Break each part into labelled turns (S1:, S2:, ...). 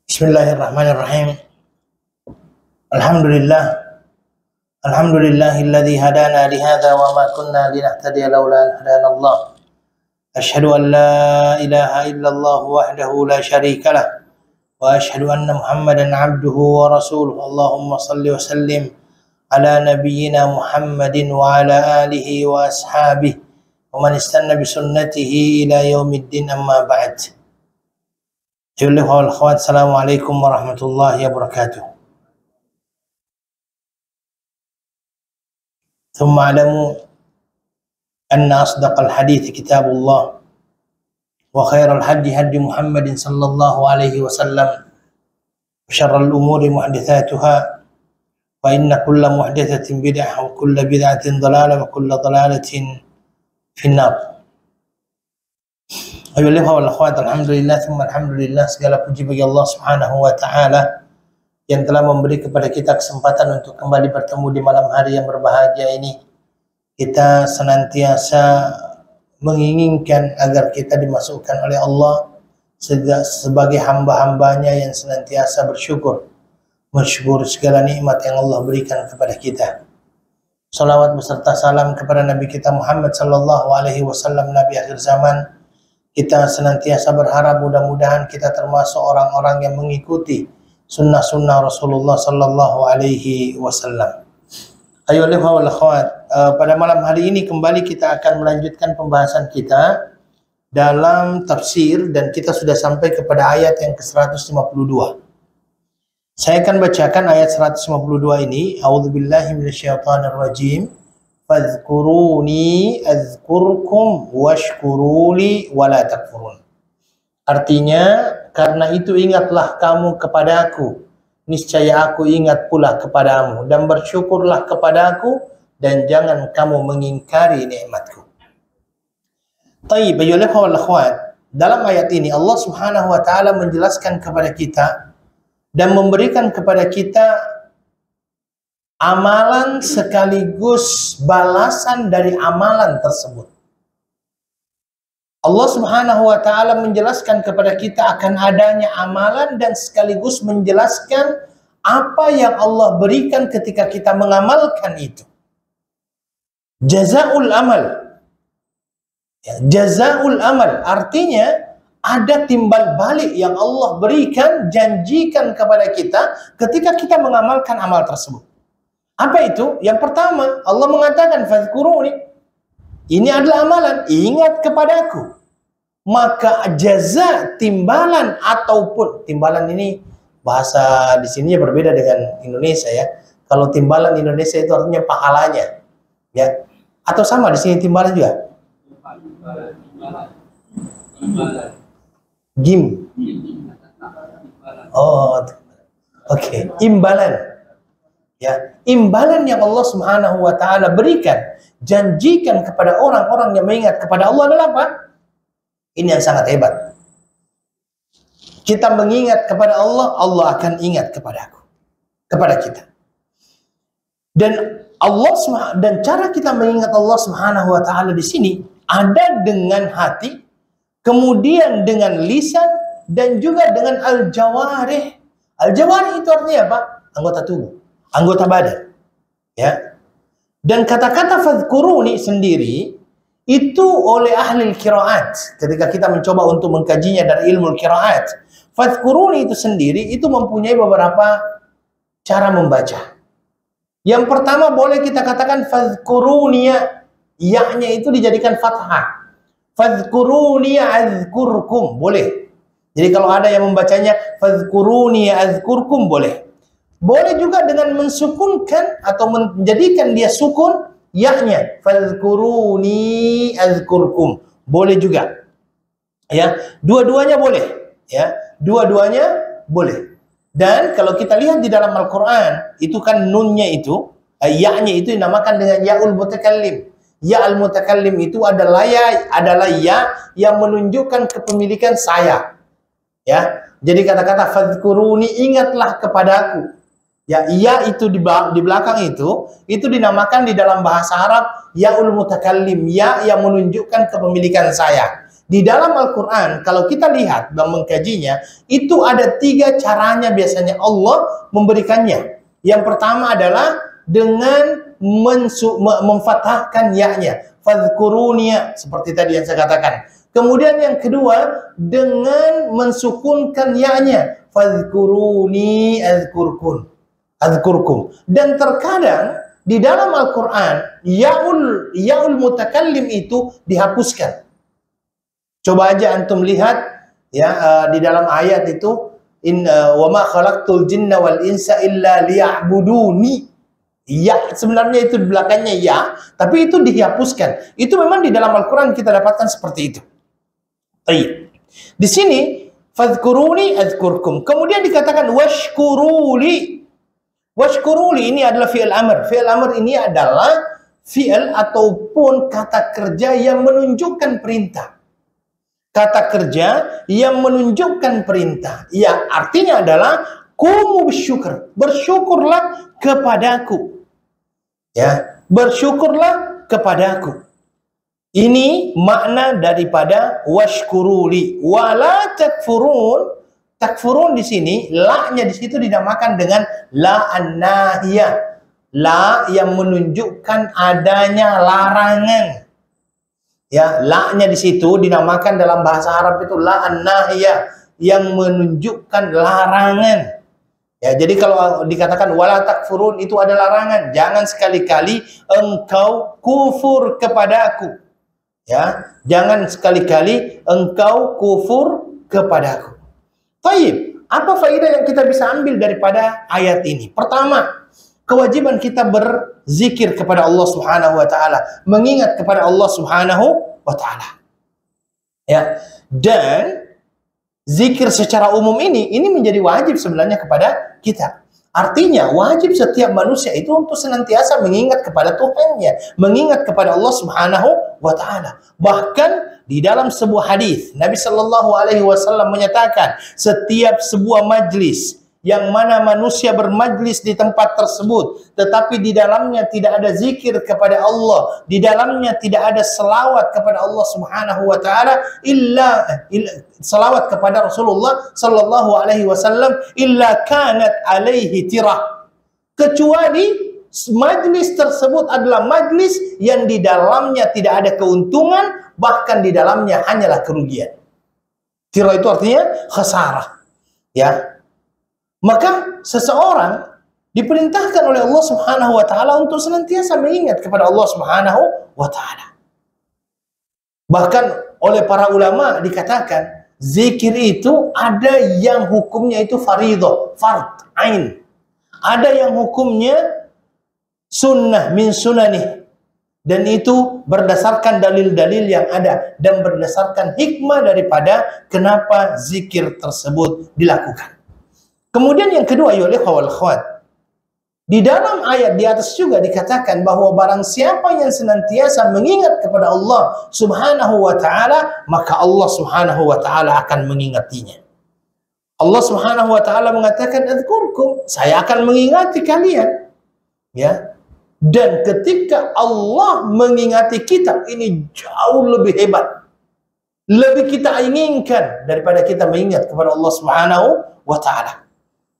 S1: Bismillahirrahmanirrahim. Alhamdulillahilladzi hadana lihadza wa ma kunna linahtadiya laula an hadana Allah. Asyhadu an la ilaha illallah wahdahu la syarika lah wa asyhadu anna Muhammadan abduhu wa rasuluh. Allahumma salli wa sallim ala nabiyyina Muhammadin wa ala alihi wa ashabihi wa man istanna bi sunnatihi ila yaumiddin, amma ba'd. Ayuhal wal akhwat, assalamualaikum warahmatullahi wabarakatuh. Thumma alamu anna asdaqal hadithi kitabullah wa khairal hadi hadi Muhammadin sallallahu alaihi wasallam wa syarral umuri muhdatsatuha wa inna kulla muhdatsatin bid'ah wa kulla bid'atin dhalalah wa kulla dhalalatin finnar. Ayuhal wal akhwat, alhamdulillah thumma alhamdulillah, segala puji bagi Allah Subhanahu wa taala yang telah memberi kepada kita kesempatan untuk kembali bertemu di malam hari yang berbahagia ini. Kita senantiasa menginginkan agar kita dimasukkan oleh Allah sebagai hamba-hambanya yang senantiasa bersyukur, mensyukuri segala nikmat yang Allah berikan kepada kita. Salawat beserta salam kepada Nabi kita Muhammad sallallahu alaihi wasallam, Nabi akhir zaman. Kita senantiasa berharap mudah-mudahan kita termasuk orang-orang yang mengikuti sunnah-sunnah Rasulullah sallallahu alaihi wasallam. Ayuhal wal akhwat, pada malam hari ini kembali kita akan melanjutkan pembahasan kita dalam tafsir dan kita sudah sampai kepada ayat yang ke-152. Saya akan bacakan ayat 152 ini. A'udzubillahi minasyaitonirrajim. Fadhkuruni azkurkum washkuruli wala takfurun. Artinya, karena itu ingatlah kamu kepadaku, niscaya aku ingat pula kepadamu, dan bersyukurlah kepadaku dan jangan kamu mengingkari nikmatku. Taib, ayyuhal wal akhwat, dalam ayat ini Allah Subhanahu wa taala menjelaskan kepada kita dan memberikan kepada kita amalan sekaligus balasan dari amalan tersebut. Allah Subhanahu wa taala menjelaskan kepada kita akan adanya amalan dan sekaligus menjelaskan apa yang Allah berikan ketika kita mengamalkan itu. Jazaul amal. Ya, jazaul amal artinya ada timbal balik yang Allah berikan, janjikan kepada kita ketika kita mengamalkan amal tersebut. Apa itu? Yang pertama, Allah mengatakan fadhkuruni. Ini adalah amalan, ingat kepadaku. Maka jaza, timbalan ataupun timbalan ini bahasa di sini berbeda dengan Indonesia ya. Kalau timbalan Indonesia itu artinya pahalanya. Ya. Atau sama di sini timbalan juga? Gim. Oh. Oke, imbalan. Ya, imbalan yang Allah Subhanahu wa taala berikan, janjikan kepada orang-orang yang mengingat kepada Allah adalah apa? Ini yang sangat hebat. Kita mengingat kepada Allah, Allah akan ingat kepada kita. Dan cara kita mengingat Allah Subhanahu wa taala di sini ada dengan hati, kemudian dengan lisan dan juga dengan al-jawarih. Al-jawarih itu artinya apa? Anggota tubuh, anggota badan, ya. Dan kata-kata fadhkuruni sendiri itu oleh ahli qiraat, ketika kita mencoba untuk mengkajinya dari ilmu qiraat, fadhkuruni itu sendiri itu mempunyai beberapa cara membaca. Yang pertama boleh kita katakan fadhkuruni, ya-nya itu dijadikan fathah. Fadhkuruni azkurkum, boleh. Jadi kalau ada yang membacanya fadhkuruni azkurkum, boleh. Boleh juga dengan mensukunkan atau menjadikan dia sukun ya-nya, fadhkuruni azkurkum, boleh juga. Ya, dua-duanya boleh, ya. Dua-duanya boleh. Dan kalau kita lihat di dalam Al-Qur'an, itu kan nunnya itu, ya-nya itu dinamakan dengan ya'ul mutakallim. Ya al-mutakallim itu adalah ya yang menunjukkan kepemilikan saya. Ya. Jadi kata-kata fadhkuruni, ingatlah kepadaku. Ya, iya itu di belakang itu dinamakan di dalam bahasa Arab ya'ul mutakallim, ya yang menunjukkan kepemilikan saya. Di dalam Al-Quran, kalau kita lihat dan mengkajinya, itu ada 3 caranya biasanya Allah memberikannya. Yang pertama adalah dengan memfathahkan ya-nya. Fadhkuruni, seperti tadi yang saya katakan. Kemudian yang kedua, dengan mensukunkan ya-nya. Fadhkuruni azkurkum. Dan terkadang di dalam Al-Quran, ya'ul mutakallim itu dihapuskan. Coba aja antum lihat ya, di dalam ayat itu wa ma khalaqtul jinna wal insa illa liya'buduni. Ya, sebenarnya itu di belakangnya ya, tapi itu dihapuskan. Itu memang di dalam Al-Qur'an kita dapatkan seperti itu. Baik. Di sini fadhkuruni adzkurkum. Kemudian dikatakan washkuruli. Washkuruli ini adalah fi'il amr. Fi'il amr ini adalah fi'il ataupun kata kerja yang menunjukkan perintah. Kata kerja yang menunjukkan perintah. Ya, artinya adalah kumu bersyukur. Bersyukurlah kepadaku. Ya, bersyukurlah kepadaku. Ini makna daripada washkuruli. Wala takfurun. Takfurun di sini, la-nya di situ dinamakan dengan la an-nahiyah. La yang menunjukkan adanya larangan. Ya, la-nya di situ dinamakan dalam bahasa Arab itu la an-nahiyah, yang menunjukkan larangan. Ya, jadi kalau dikatakan wala takfurun itu ada larangan. Jangan sekali-kali engkau kufur kepadaku. Ya, jangan sekali-kali engkau kufur kepadaku. Baik, apa faedah yang kita bisa ambil daripada ayat ini? Pertama, kewajiban kita berzikir kepada Allah Subhanahu wa taala, mengingat kepada Allah Subhanahu wa taala. Ya. Dan zikir secara umum ini menjadi wajib sebenarnya kepada kita. Artinya wajib setiap manusia itu untuk senantiasa mengingat kepada Tuhannya, mengingat kepada Allah Subhanahu wa taala. Bahkan di dalam sebuah hadis Nabi sallallahu alaihi wasallam menyatakan, setiap sebuah majlis yang mana manusia bermajlis di tempat tersebut tetapi di dalamnya tidak ada zikir kepada Allah, di dalamnya tidak ada selawat kepada Allah Subhanahu wa taala, illa selawat kepada Rasulullah sallallahu alaihi wasallam, illa kanat alaihi tirah, kecuali majlis tersebut adalah majlis yang di dalamnya tidak ada keuntungan, bahkan di dalamnya hanyalah kerugian. Tirah itu artinya khasarah. Ya. Maka seseorang diperintahkan oleh Allah Subhanahu wa taala untuk senantiasa mengingat kepada Allah Subhanahu wa taala. Bahkan oleh para ulama dikatakan zikir itu ada yang hukumnya itu fardhu, fard ain. Ada yang hukumnya sunnah min sunanih. Dan itu berdasarkan dalil-dalil yang ada dan berdasarkan hikmah daripada kenapa zikir tersebut dilakukan. Kemudian yang kedua, ya ikhwah wal akhwat, di dalam ayat di atas juga dikatakan bahwa barang siapa yang senantiasa mengingat kepada Allah Subhanahu wa taala, maka Allah Subhanahu wa taala akan mengingatinya. Allah Subhanahu wa taala mengatakan, "Adzkurkum," saya akan mengingati kalian. Ya. Dan ketika Allah mengingati kita, ini jauh lebih hebat. Lebih kita inginkan daripada kita mengingat kepada Allah Subhanahu wa taala.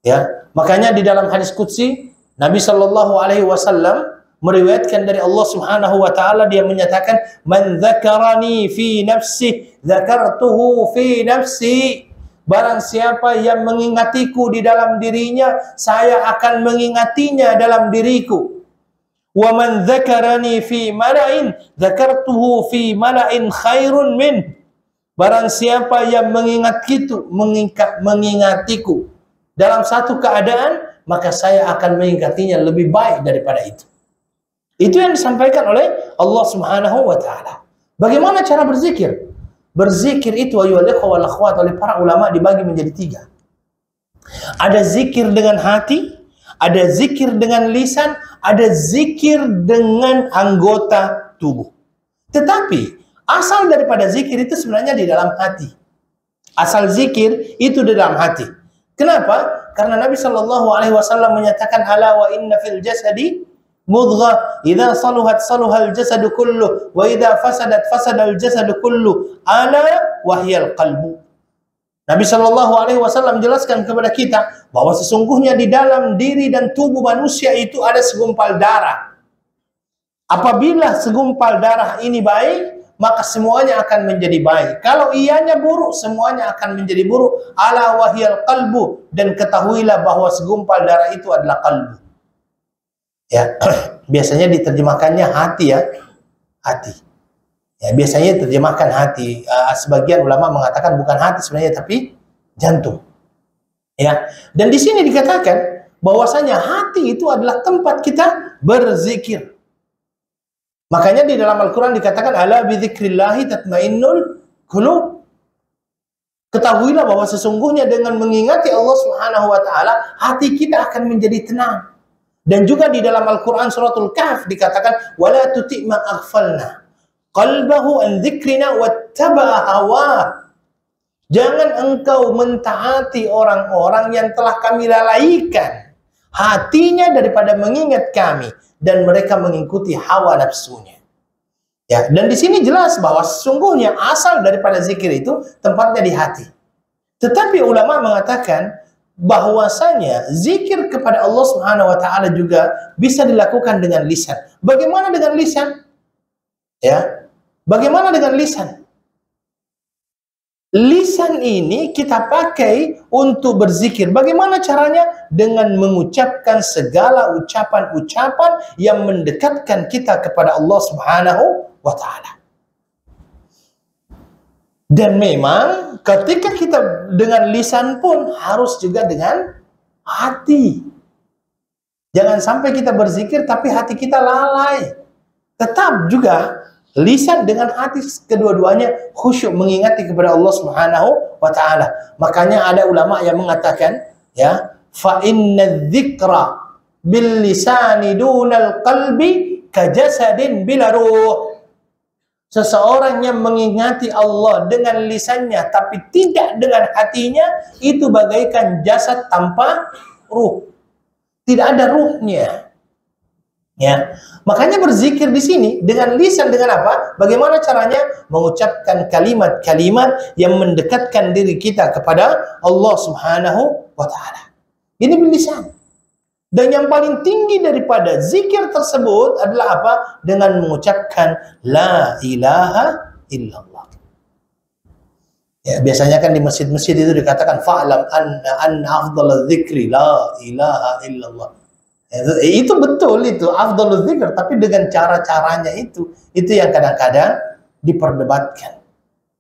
S1: Ya, makanya di dalam hadis qudsi Nabi sallallahu alaihi wasallam meriwayatkan dari Allah Subhanahu wa taala, dia menyatakan, "Man dzakarani fi nafsi, dzakartuhu fi nafsi." Barang siapa yang mengingatiku di dalam dirinya, saya akan mengingatinya dalam diriku. Wa man dzakarani fi mala'in, dzakartuhu fi mala'in khairun min. Barang siapa yang mengingatiku dalam satu keadaan, maka saya akan mengingatinya lebih baik daripada itu. Itu yang disampaikan oleh Allah Subhanahu wa taala. Bagaimana cara berzikir? Berzikir itu ayyuhal ikhwah wal akhwat oleh para ulama dibagi menjadi 3. Ada zikir dengan hati, ada zikir dengan lisan, ada zikir dengan anggota tubuh. Tetapi asal daripada zikir itu sebenarnya di dalam hati. Asal zikir itu di dalam hati. Kenapa? Karena Nabi sallallahu alaihi wasallam menyatakan, ala wa inna fil jasadi mudghah, idza saluhat saluhal jasadu kullu, wa idza fasadat fasadal jasadu kullu, ala wahyal qalbu. Nabi Shallallahu Alaihi Wasallam menjelaskan kepada kita bahwa sesungguhnya di dalam diri dan tubuh manusia itu ada segumpal darah. Apabila segumpal darah ini baik, maka semuanya akan menjadi baik. Kalau ianya buruk, semuanya akan menjadi buruk. Ala wahyal qalbu, dan ketahuilah bahwa segumpal darah itu adalah qalbu. Ya, biasanya diterjemahkannya hati ya, hati. Ya, biasanya terjemahkan hati. Sebagian ulama mengatakan bukan hati sebenarnya, tapi jantung. Ya, dan di sini dikatakan bahwasanya hati itu adalah tempat kita berzikir. Makanya di dalam Al-Quran dikatakan ala bidzikrillahi tatmainnul qulub. Ketahuilah bahwa sesungguhnya dengan mengingati Allah Subhanahu wa taala, hati kita akan menjadi tenang. Dan juga di dalam Al-Quran suratul Kahf dikatakan wala tuti' ma aghfalna qalbahu an dzikrina wattaba'a hawa. Jangan engkau mentaati orang-orang yang telah kami lalaikan hatinya daripada mengingat kami, dan mereka mengikuti hawa nafsunya. Ya, dan di sini jelas bahwa sesungguhnya asal daripada zikir itu tempatnya di hati. Tetapi ulama mengatakan bahwasanya zikir kepada Allah Subhanahu wa taala juga bisa dilakukan dengan lisan. Bagaimana dengan lisan? Ya. Bagaimana dengan lisan? Lisan ini kita pakai untuk berzikir. Bagaimana caranya? Dengan mengucapkan segala ucapan-ucapan yang mendekatkan kita kepada Allah Subhanahu wa taala. Dan memang ketika kita dengan lisan pun harus juga dengan hati. Jangan sampai kita berzikir tapi hati kita lalai. Tetap juga lisan dengan hati kedua-duanya khusyuk mengingati kepada Allah Subhanahu wa taala. Makanya ada ulama yang mengatakan ya, fa inna dzikra bil lisani dunal qalbi kajasadin bila ruh. Seseorang yang mengingati Allah dengan lisannya tapi tidak dengan hatinya, itu bagaikan jasad tanpa ruh. Tidak ada ruhnya. Ya, makanya berzikir di sini dengan lisan dengan apa? Bagaimana caranya? Mengucapkan kalimat-kalimat yang mendekatkan diri kita kepada Allah Subhanahu wa taala. Ini bil lisan. Dan yang paling tinggi daripada zikir tersebut adalah apa? Dengan mengucapkan la ilaha illallah. Ya, biasanya kan di masjid-masjid itu dikatakan fa'lam anna afdhalul dzikri la ilaha illallah. Itu betul, itu afdhalul dzikr, tapi dengan cara-caranya itu yang kadang-kadang diperdebatkan.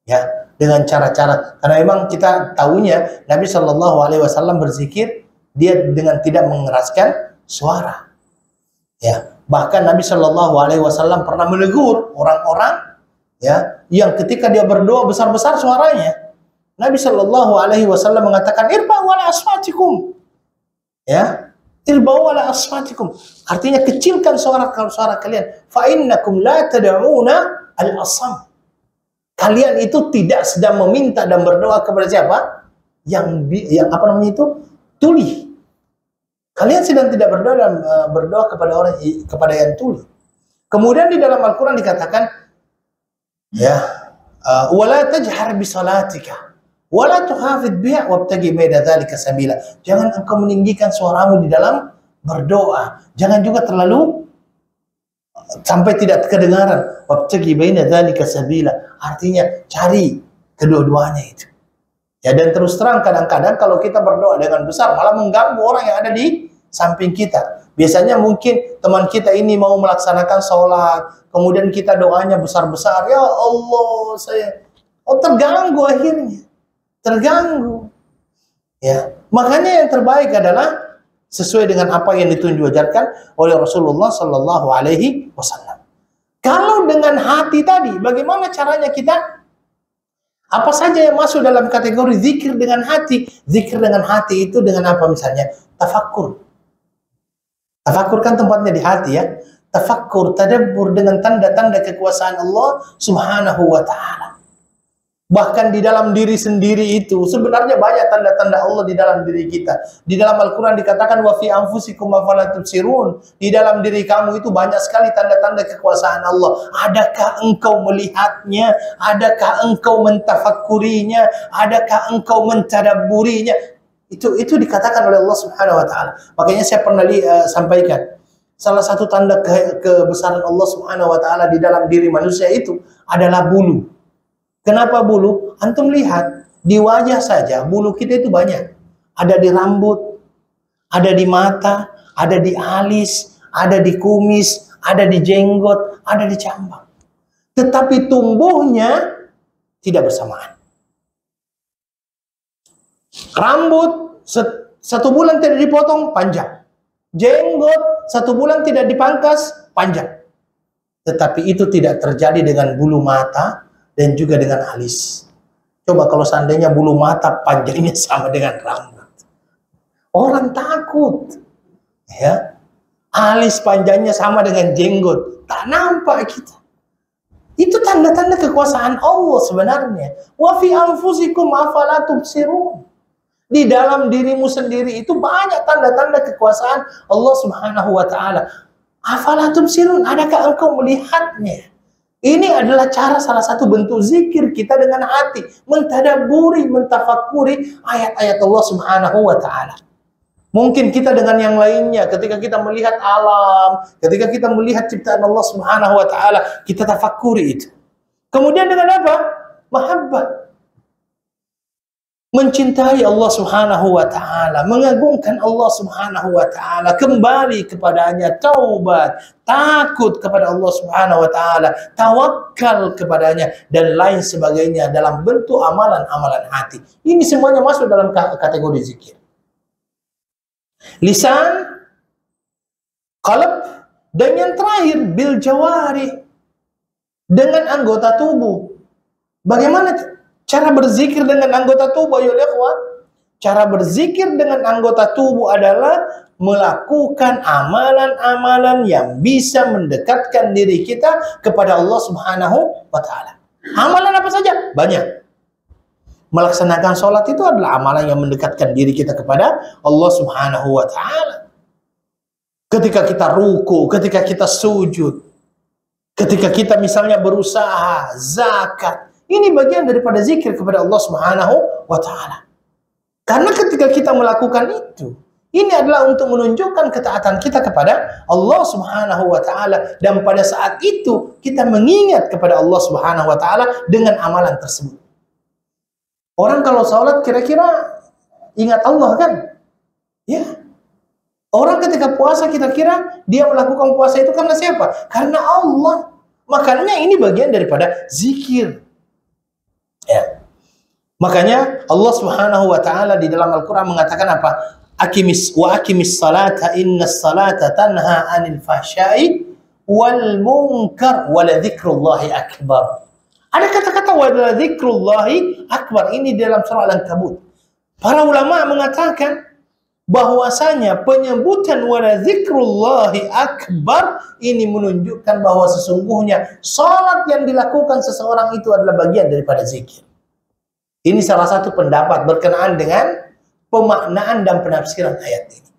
S1: Ya, dengan cara-cara, karena memang kita tahunya Nabi Shallallahu Alaihi Wasallam berzikir dia dengan tidak mengeraskan suara. Ya, bahkan Nabi Shallallahu Alaihi Wasallam pernah menegur orang-orang ya yang ketika dia berdoa besar-besar suaranya. Nabi Shallallahu Alaihi Wasallam mengatakan irfa'u ala aswatikum. Ya, irba'u ala aswatikum. Artinya kecilkan suara kalian. Fa innakum la tad'una al-asam. Kalian itu tidak sedang meminta dan berdoa kepada siapa? Yang apa namanya itu? Tuli. Kalian sedang tidak berdoa dan berdoa kepada yang tuli. Kemudian di dalam Al-Quran dikatakan ya, wala tajhar bi salatika wala tukhafid biha wabtaghi baina dzalika sabila. Jangan engkau meninggikan suaramu di dalam berdoa. Jangan juga terlalu sampai tidak kedengaran. Wabtaghi baina dzalika sabila. Artinya cari kedua-duanya itu. Ya, dan terus terang kadang-kadang kalau kita berdoa dengan besar malah mengganggu orang yang ada di samping kita. Biasanya mungkin teman kita ini mau melaksanakan sholat, kemudian kita doanya besar-besar, ya Allah terganggu akhirnya. Terganggu. Ya, makanya yang terbaik adalah sesuai dengan apa yang ditunjukkan oleh Rasulullah Sallallahu Alaihi Wasallam. Kalau dengan hati tadi, bagaimana caranya kita? Apa saja yang masuk dalam kategori zikir dengan hati? Zikir dengan hati itu dengan apa misalnya? Tafakkur. Tafakkur kan tempatnya di hati ya. Tafakkur, tadabbur dengan tanda-tanda kekuasaan Allah Subhanahu wa taala. Bahkan di dalam diri sendiri itu sebenarnya banyak tanda-tanda Allah di dalam diri kita. Di dalam Al-Quran dikatakan wa fi anfusikum afala tubsirun. Di dalam diri kamu itu banyak sekali tanda-tanda kekuasaan Allah. Adakah engkau melihatnya? Adakah engkau mentafakurinya? Adakah engkau mentadabburinya? Itu dikatakan oleh Allah Subhanahu wa taala. Makanya saya pernah sampaikan, salah satu tanda kebesaran Allah Subhanahu wa taala di dalam diri manusia itu adalah bulu. Kenapa bulu? Antum lihat, di wajah saja bulu kita itu banyak. Ada di rambut, ada di mata, ada di alis, ada di kumis, ada di jenggot, ada di jambang. Tetapi tumbuhnya tidak bersamaan. Rambut 1 bulan tidak dipotong, panjang. Jenggot 1 bulan tidak dipangkas, panjang. Tetapi itu tidak terjadi dengan bulu mata dan juga dengan alis. Coba kalau seandainya bulu mata panjangnya sama dengan rambut, orang takut. Ya, alis panjangnya sama dengan jenggot, tak nampak kita. Itu tanda-tanda kekuasaan Allah sebenarnya. Wa fi anfusikum afala tubsirun. Di dalam dirimu sendiri itu banyak tanda-tanda kekuasaan Allah Subhanahu wa taala. Afala tubsirun, adakah engkau melihatnya? Ini adalah cara salah satu bentuk zikir kita dengan hati, mentadabburi, mentafakuri ayat-ayat Allah Subhanahu wa taala. Mungkin kita dengan yang lainnya, ketika kita melihat alam, ketika kita melihat ciptaan Allah Subhanahu wa taala, kita tafakuri itu. Kemudian dengan apa? Mahabbah. Mencintai Allah Subhanahu wa taala, mengagungkan Allah Subhanahu wa taala, kembali kepadanya, taubat, takut kepada Allah Subhanahu wa taala, tawakal kepadanya dan lain sebagainya dalam bentuk amalan-amalan hati. Ini semuanya masuk dalam kategori zikir. Lisan, qalb, dan yang terakhir bil jawari, dengan anggota tubuh. Bagaimana cara berzikir dengan anggota tubuh, ya ikhwan? Cara berzikir dengan anggota tubuh adalah melakukan amalan-amalan yang bisa mendekatkan diri kita kepada Allah Subhanahu wa taala. Amalan apa saja? Banyak. Melaksanakan sholat itu adalah amalan yang mendekatkan diri kita kepada Allah Subhanahu wa taala. Ketika kita ruku, ketika kita sujud, ketika kita misalnya berusaha, zakat, ini bagian daripada zikir kepada Allah Subhanahu wa taala. Karena ketika kita melakukan itu, ini adalah untuk menunjukkan ketaatan kita kepada Allah Subhanahu wa taala, dan pada saat itu kita mengingat kepada Allah Subhanahu wa taala dengan amalan tersebut. Orang kalau sholat kira-kira ingat Allah kan? Ya. Orang ketika puasa kira-kira dia melakukan puasa itu karena siapa? Karena Allah. Makanya ini bagian daripada zikir. Ya. Makanya Allah Subhanahu wa taala di dalam Al-Qur'an mengatakan apa? Aqimis salata innas salata tanha 'anil fahsya'i wal munkar wa la dzikrullahi akbar. Ada kata-kata wa la dzikrullahi akbar ini dalam surah Al-Ankabut. Para ulama mengatakan bahwasanya penyebutan wa la dzikrullahi akbar ini menunjukkan bahwa sesungguhnya salat yang dilakukan seseorang itu adalah bagian daripada zikir. Ini salah satu pendapat berkenaan dengan pemaknaan dan penafsiran ayat ini.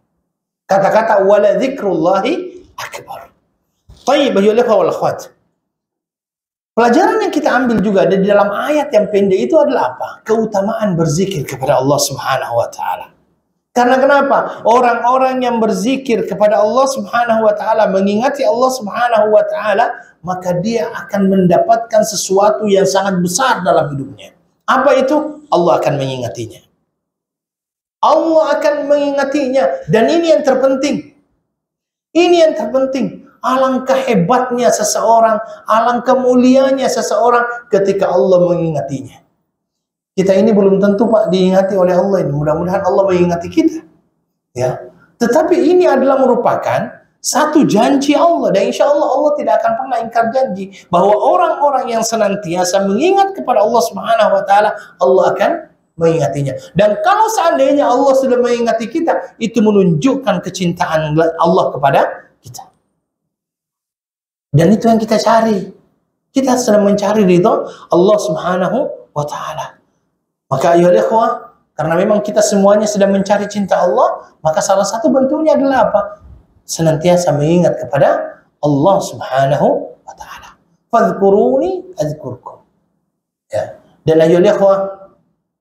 S1: Kata-kata wa la dzikrullahi akbar. Baik, bagi wal akhwat. Pelajaran yang kita ambil juga di dalam ayat yang pendek itu adalah apa? Keutamaan berzikir kepada Allah Subhanahu wa taala. Karena kenapa? Orang-orang yang berzikir kepada Allah Subhanahu wa taala, mengingati Allah Subhanahu wa taala, maka dia akan mendapatkan sesuatu yang sangat besar dalam hidupnya. Apa itu? Allah akan mengingatinya. Allah akan mengingatinya, dan ini yang terpenting. Ini yang terpenting. Alangkah hebatnya seseorang, alangkah mulianya seseorang ketika Allah mengingatinya. Kita ini belum tentu Pak diingati oleh Allah ini. Mudah-mudahan Allah mengingati kita. Ya. Tetapi ini adalah merupakan satu janji Allah, dan insya Allah Allah tidak akan pernah ingkar janji bahwa orang-orang yang senantiasa mengingat kepada Allah Subhanahu wa taala, Allah akan mengingatinya. Dan kalau seandainya Allah sudah mengingati kita, itu menunjukkan kecintaan Allah kepada kita. Dan itu yang kita cari. Kita sedang mencari ridha Allah Subhanahu wa ta'ala. Maka ayolah ikhwah, karena memang kita semuanya sedang mencari cinta Allah, maka salah satu bentuknya adalah apa? Senantiasa mengingat kepada Allah Subhanahu wa ta'ala. Fadhkuruni adzkurkum. Ya. Dan ayolah ikhwah,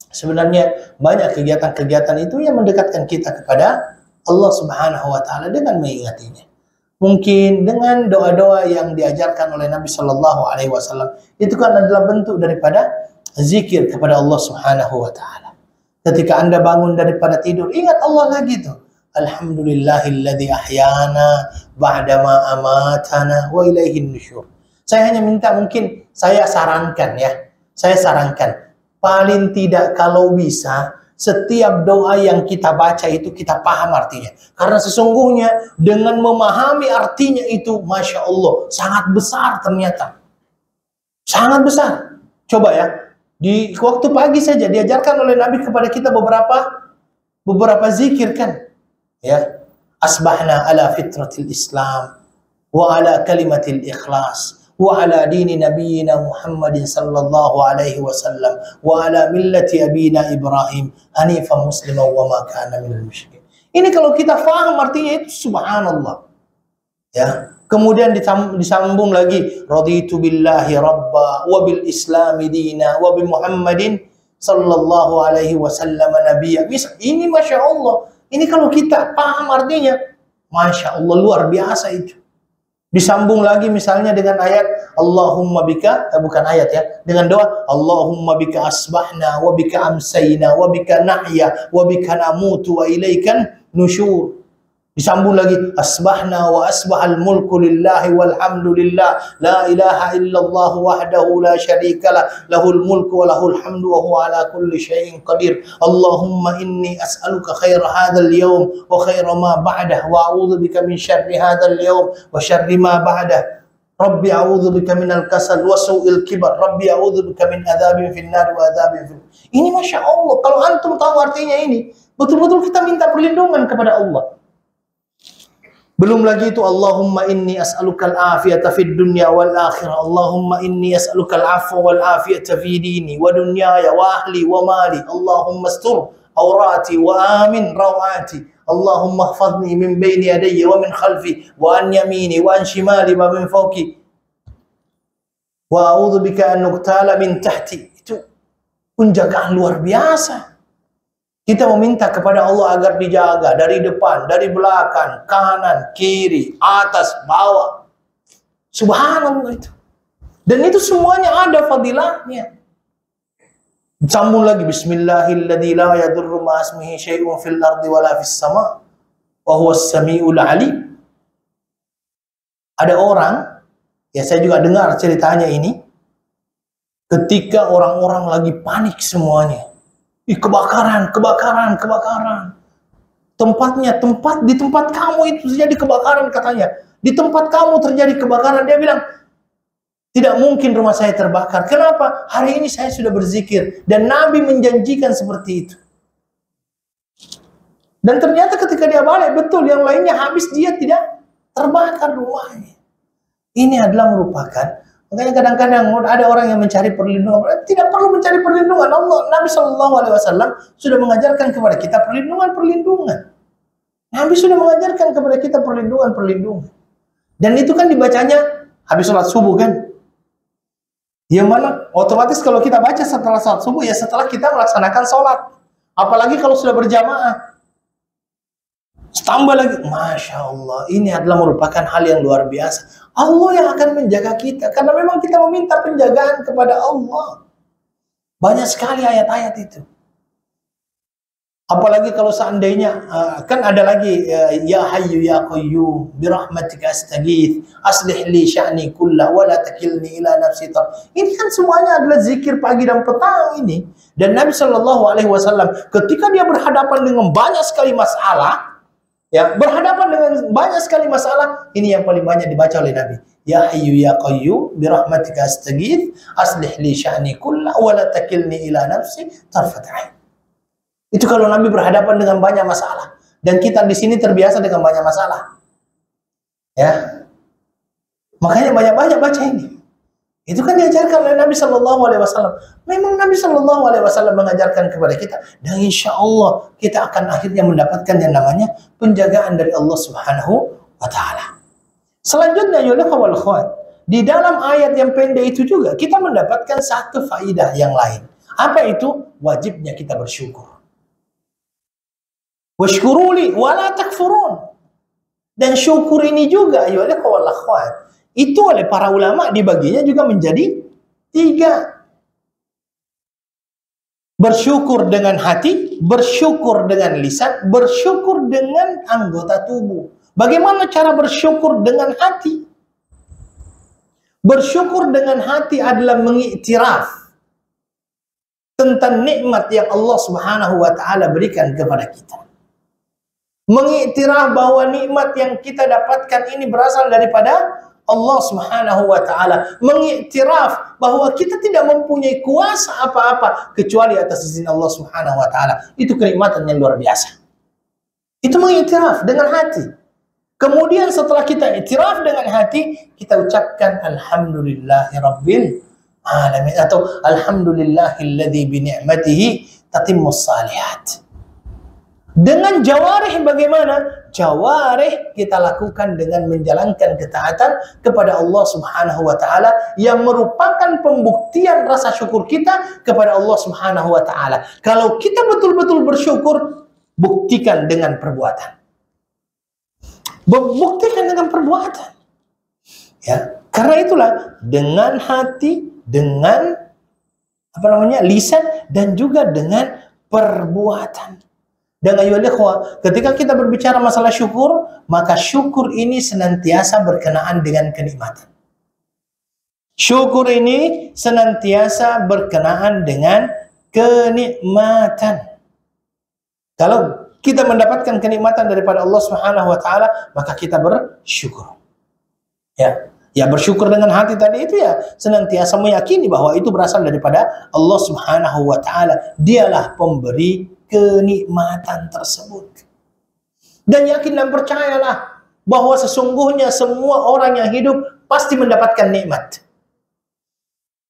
S1: sebenarnya banyak kegiatan-kegiatan itu yang mendekatkan kita kepada Allah Subhanahu wa ta'ala dengan mengingatinya. Mungkin dengan doa-doa yang diajarkan oleh Nabi Shallallahu Alaihi Wasallam, itu kan adalah bentuk daripada zikir kepada Allah Subhanahu wa ta'ala. Ketika Anda bangun daripada tidur, ingat Allah lagi tuh. Alhamdulillahilladzi ahyana ba'dama amatana wa ilaihin nusyur. Saya hanya minta, mungkin saya sarankan ya. Saya sarankan, paling tidak kalau bisa, setiap doa yang kita baca itu kita paham artinya. Karena sesungguhnya dengan memahami artinya itu, Masya Allah, sangat besar ternyata. Sangat besar. Coba ya, di waktu pagi saja diajarkan oleh Nabi kepada kita beberapa zikir kan. Ya, asbahna ala fitratil Islam wa ala kalimatil ikhlas wa ala dini nabiyina Muhammadin sallallahu alaihi wasallam wa ala millati abina Ibrahim hanifan musliman wa ma kana minal musyrikin. Ini kalau kita faham artinya itu subhanallah. Ya. Kemudian disambung lagi, raditu billahi rabba wa bil islami dina wa bi Muhammadin sallallahu alaihi wasallam nabiyya. Ini Masya Allah. Ini kalau kita paham artinya, Masya Allah, luar biasa itu. Disambung lagi misalnya dengan ayat Allahumma bika, bukan ayat ya, dengan doa Allahumma bika asbahna wa bika amsayna wa bika nahya wa bika namutu wa ilaikan nusyur. Disambung lagi asbahna wa asbahal mulku lillahi walhamdulillah la ilaha illallah wahdahu la syarikalah lahul mulku wa lahul hamdu wa huwa ala kulli syai'in qadir. Allahumma inni as'aluka khaira hadzal yawm wa khaira ma ba'dah wa a'udzu bika min syarri hadzal yawm wa syarri ma ba'dah. Rabbi a'udzu bika minal kasal wa su'il kibar. Rabbi a'udzu bika min adzabin finnar wa adzabin fil. Ini Masya Allah, kalau antum tahu artinya ini, betul-betul kita minta perlindungan kepada Allah. Belum lagi itu Allahumma inni as'alukal afiyata fid dunya wal akhirah. Allahumma inni as'alukal afwa wal afiyata fi dini wa dunyaya wa ahli wa mali. Allahumma astur awrati wa amin rawati. Allahumma ihfazni min baini yadayya wa min khalfi wa an yamini wa an shimali wa min fawqi. Wa a'udzu bika an nuqtala min tahti. Itu penjagaan luar biasa. Kita meminta kepada Allah agar dijaga dari depan, dari belakang, kanan, kiri, atas, bawah. Subhanallah itu. Dan itu semuanya ada fadilahnya. Sambung lagi, Bismillahilladzi la yadurru ma ismihi syai'un fil ardi wala fis sama' wa huwas samiul alim. Ada orang, ya saya juga dengar ceritanya ini, ketika orang-orang lagi panik semuanya. Kebakaran. Di tempat kamu itu terjadi kebakaran katanya. Di tempat kamu terjadi kebakaran. Dia bilang, tidak mungkin rumah saya terbakar. Kenapa? Hari ini saya sudah berzikir. Dan Nabi menjanjikan seperti itu. Dan ternyata ketika dia balik, betul yang lainnya habis, dia tidak terbakar rumahnya. Ini adalah merupakan, makanya kadang-kadang ada orang yang mencari perlindungan. Tidak perlu mencari perlindungan. Allah, Nabi Shallallahu Alaihi Wasallam sudah mengajarkan kepada kita perlindungan. Nabi sudah mengajarkan kepada kita perlindungan. Dan itu kan dibacanya habis sholat subuh kan? Yang mana otomatis kalau kita baca setelah sholat subuh, ya setelah kita melaksanakan sholat. Apalagi kalau sudah berjamaah. Tambah lagi, Masya Allah, ini adalah merupakan hal yang luar biasa. Allah yang akan menjaga kita, karena memang kita meminta penjagaan kepada Allah. Banyak sekali ayat-ayat itu. Apalagi kalau seandainya, kan ada lagi, Ya Hayyu Ya Qayyum, birahmatika astaghits, aslih li sya'ni kullah, wa la takilni ila nafsi tar. Ini kan semuanya adalah zikir pagi dan petang ini. Dan Nabi Shallallahu Alaihi Wasallam ketika dia berhadapan dengan banyak sekali masalah, ya, berhadapan dengan banyak sekali masalah, ini yang paling banyak dibaca oleh Nabi. Ya Hayyu Ya Qayyum birahmatika astaghits aslih li sya'ni kullah wa la takilni ila nafsi tarfat 'ain. Itu kalau Nabi berhadapan dengan banyak masalah, dan kita di sini terbiasa dengan banyak masalah. Ya. Makanya banyak-banyak baca ini. Itu kan diajarkan oleh Nabi Shallallahu Alaihi Wasallam. Memang Nabi Shallallahu Alaihi Wasallam mengajarkan kepada kita, dan insya Allah kita akan akhirnya mendapatkan yang namanya penjagaan dari Allah Subhanahu wa Ta'ala. Selanjutnya, di dalam ayat yang pendek itu juga kita mendapatkan satu faidah yang lain. Apa itu? Wajibnya kita bersyukur. Washkuruli wala takfurun. Dan syukur ini juga, itu oleh para ulama dibaginya juga menjadi 3. Bersyukur dengan hati, bersyukur dengan lisan, bersyukur dengan anggota tubuh. Bagaimana cara bersyukur dengan hati? Bersyukur dengan hati adalah mengiktiraf tentang nikmat yang Allah Subhanahu wa Ta'ala berikan kepada kita. Mengiktiraf bahwa nikmat yang kita dapatkan ini berasal daripada Allah Subhanahu wa Ta'ala. Mengiktiraf bahwa kita tidak mempunyai kuasa apa-apa kecuali atas izin Allah Subhanahu wa Ta'ala. Itu kenikmatan yang luar biasa. Itu mengiktiraf dengan hati. Kemudian setelah kita iktiraf dengan hati, kita ucapkan alhamdulillahirabbil alamin atau alhamdulillahilladzi bi ni'matihi tatimmus shalihat. Dengan jawarih bagaimana? Jawarih kita lakukan dengan menjalankan ketaatan kepada Allah Subhanahu wa Ta'ala yang merupakan pembuktian rasa syukur kita kepada Allah Subhanahu wa Ta'ala. Kalau kita betul-betul bersyukur, buktikan dengan perbuatan. Buktikan dengan perbuatan. Ya, karena itulah dengan hati, dengan lisan, dan juga dengan perbuatan. Dan ketika kita berbicara masalah syukur, maka syukur ini senantiasa berkenaan dengan kenikmatan. Syukur ini senantiasa berkenaan dengan kenikmatan. Kalau kita mendapatkan kenikmatan daripada Allah Subhanahu wa Ta'ala, maka kita bersyukur. Ya, bersyukur dengan hati tadi itu ya senantiasa meyakini bahwa itu berasal daripada Allah Subhanahu wa Ta'ala. Dialah pemberi kenikmatan tersebut. Dan yakin dan percayalah bahwa sesungguhnya semua orang yang hidup pasti mendapatkan nikmat.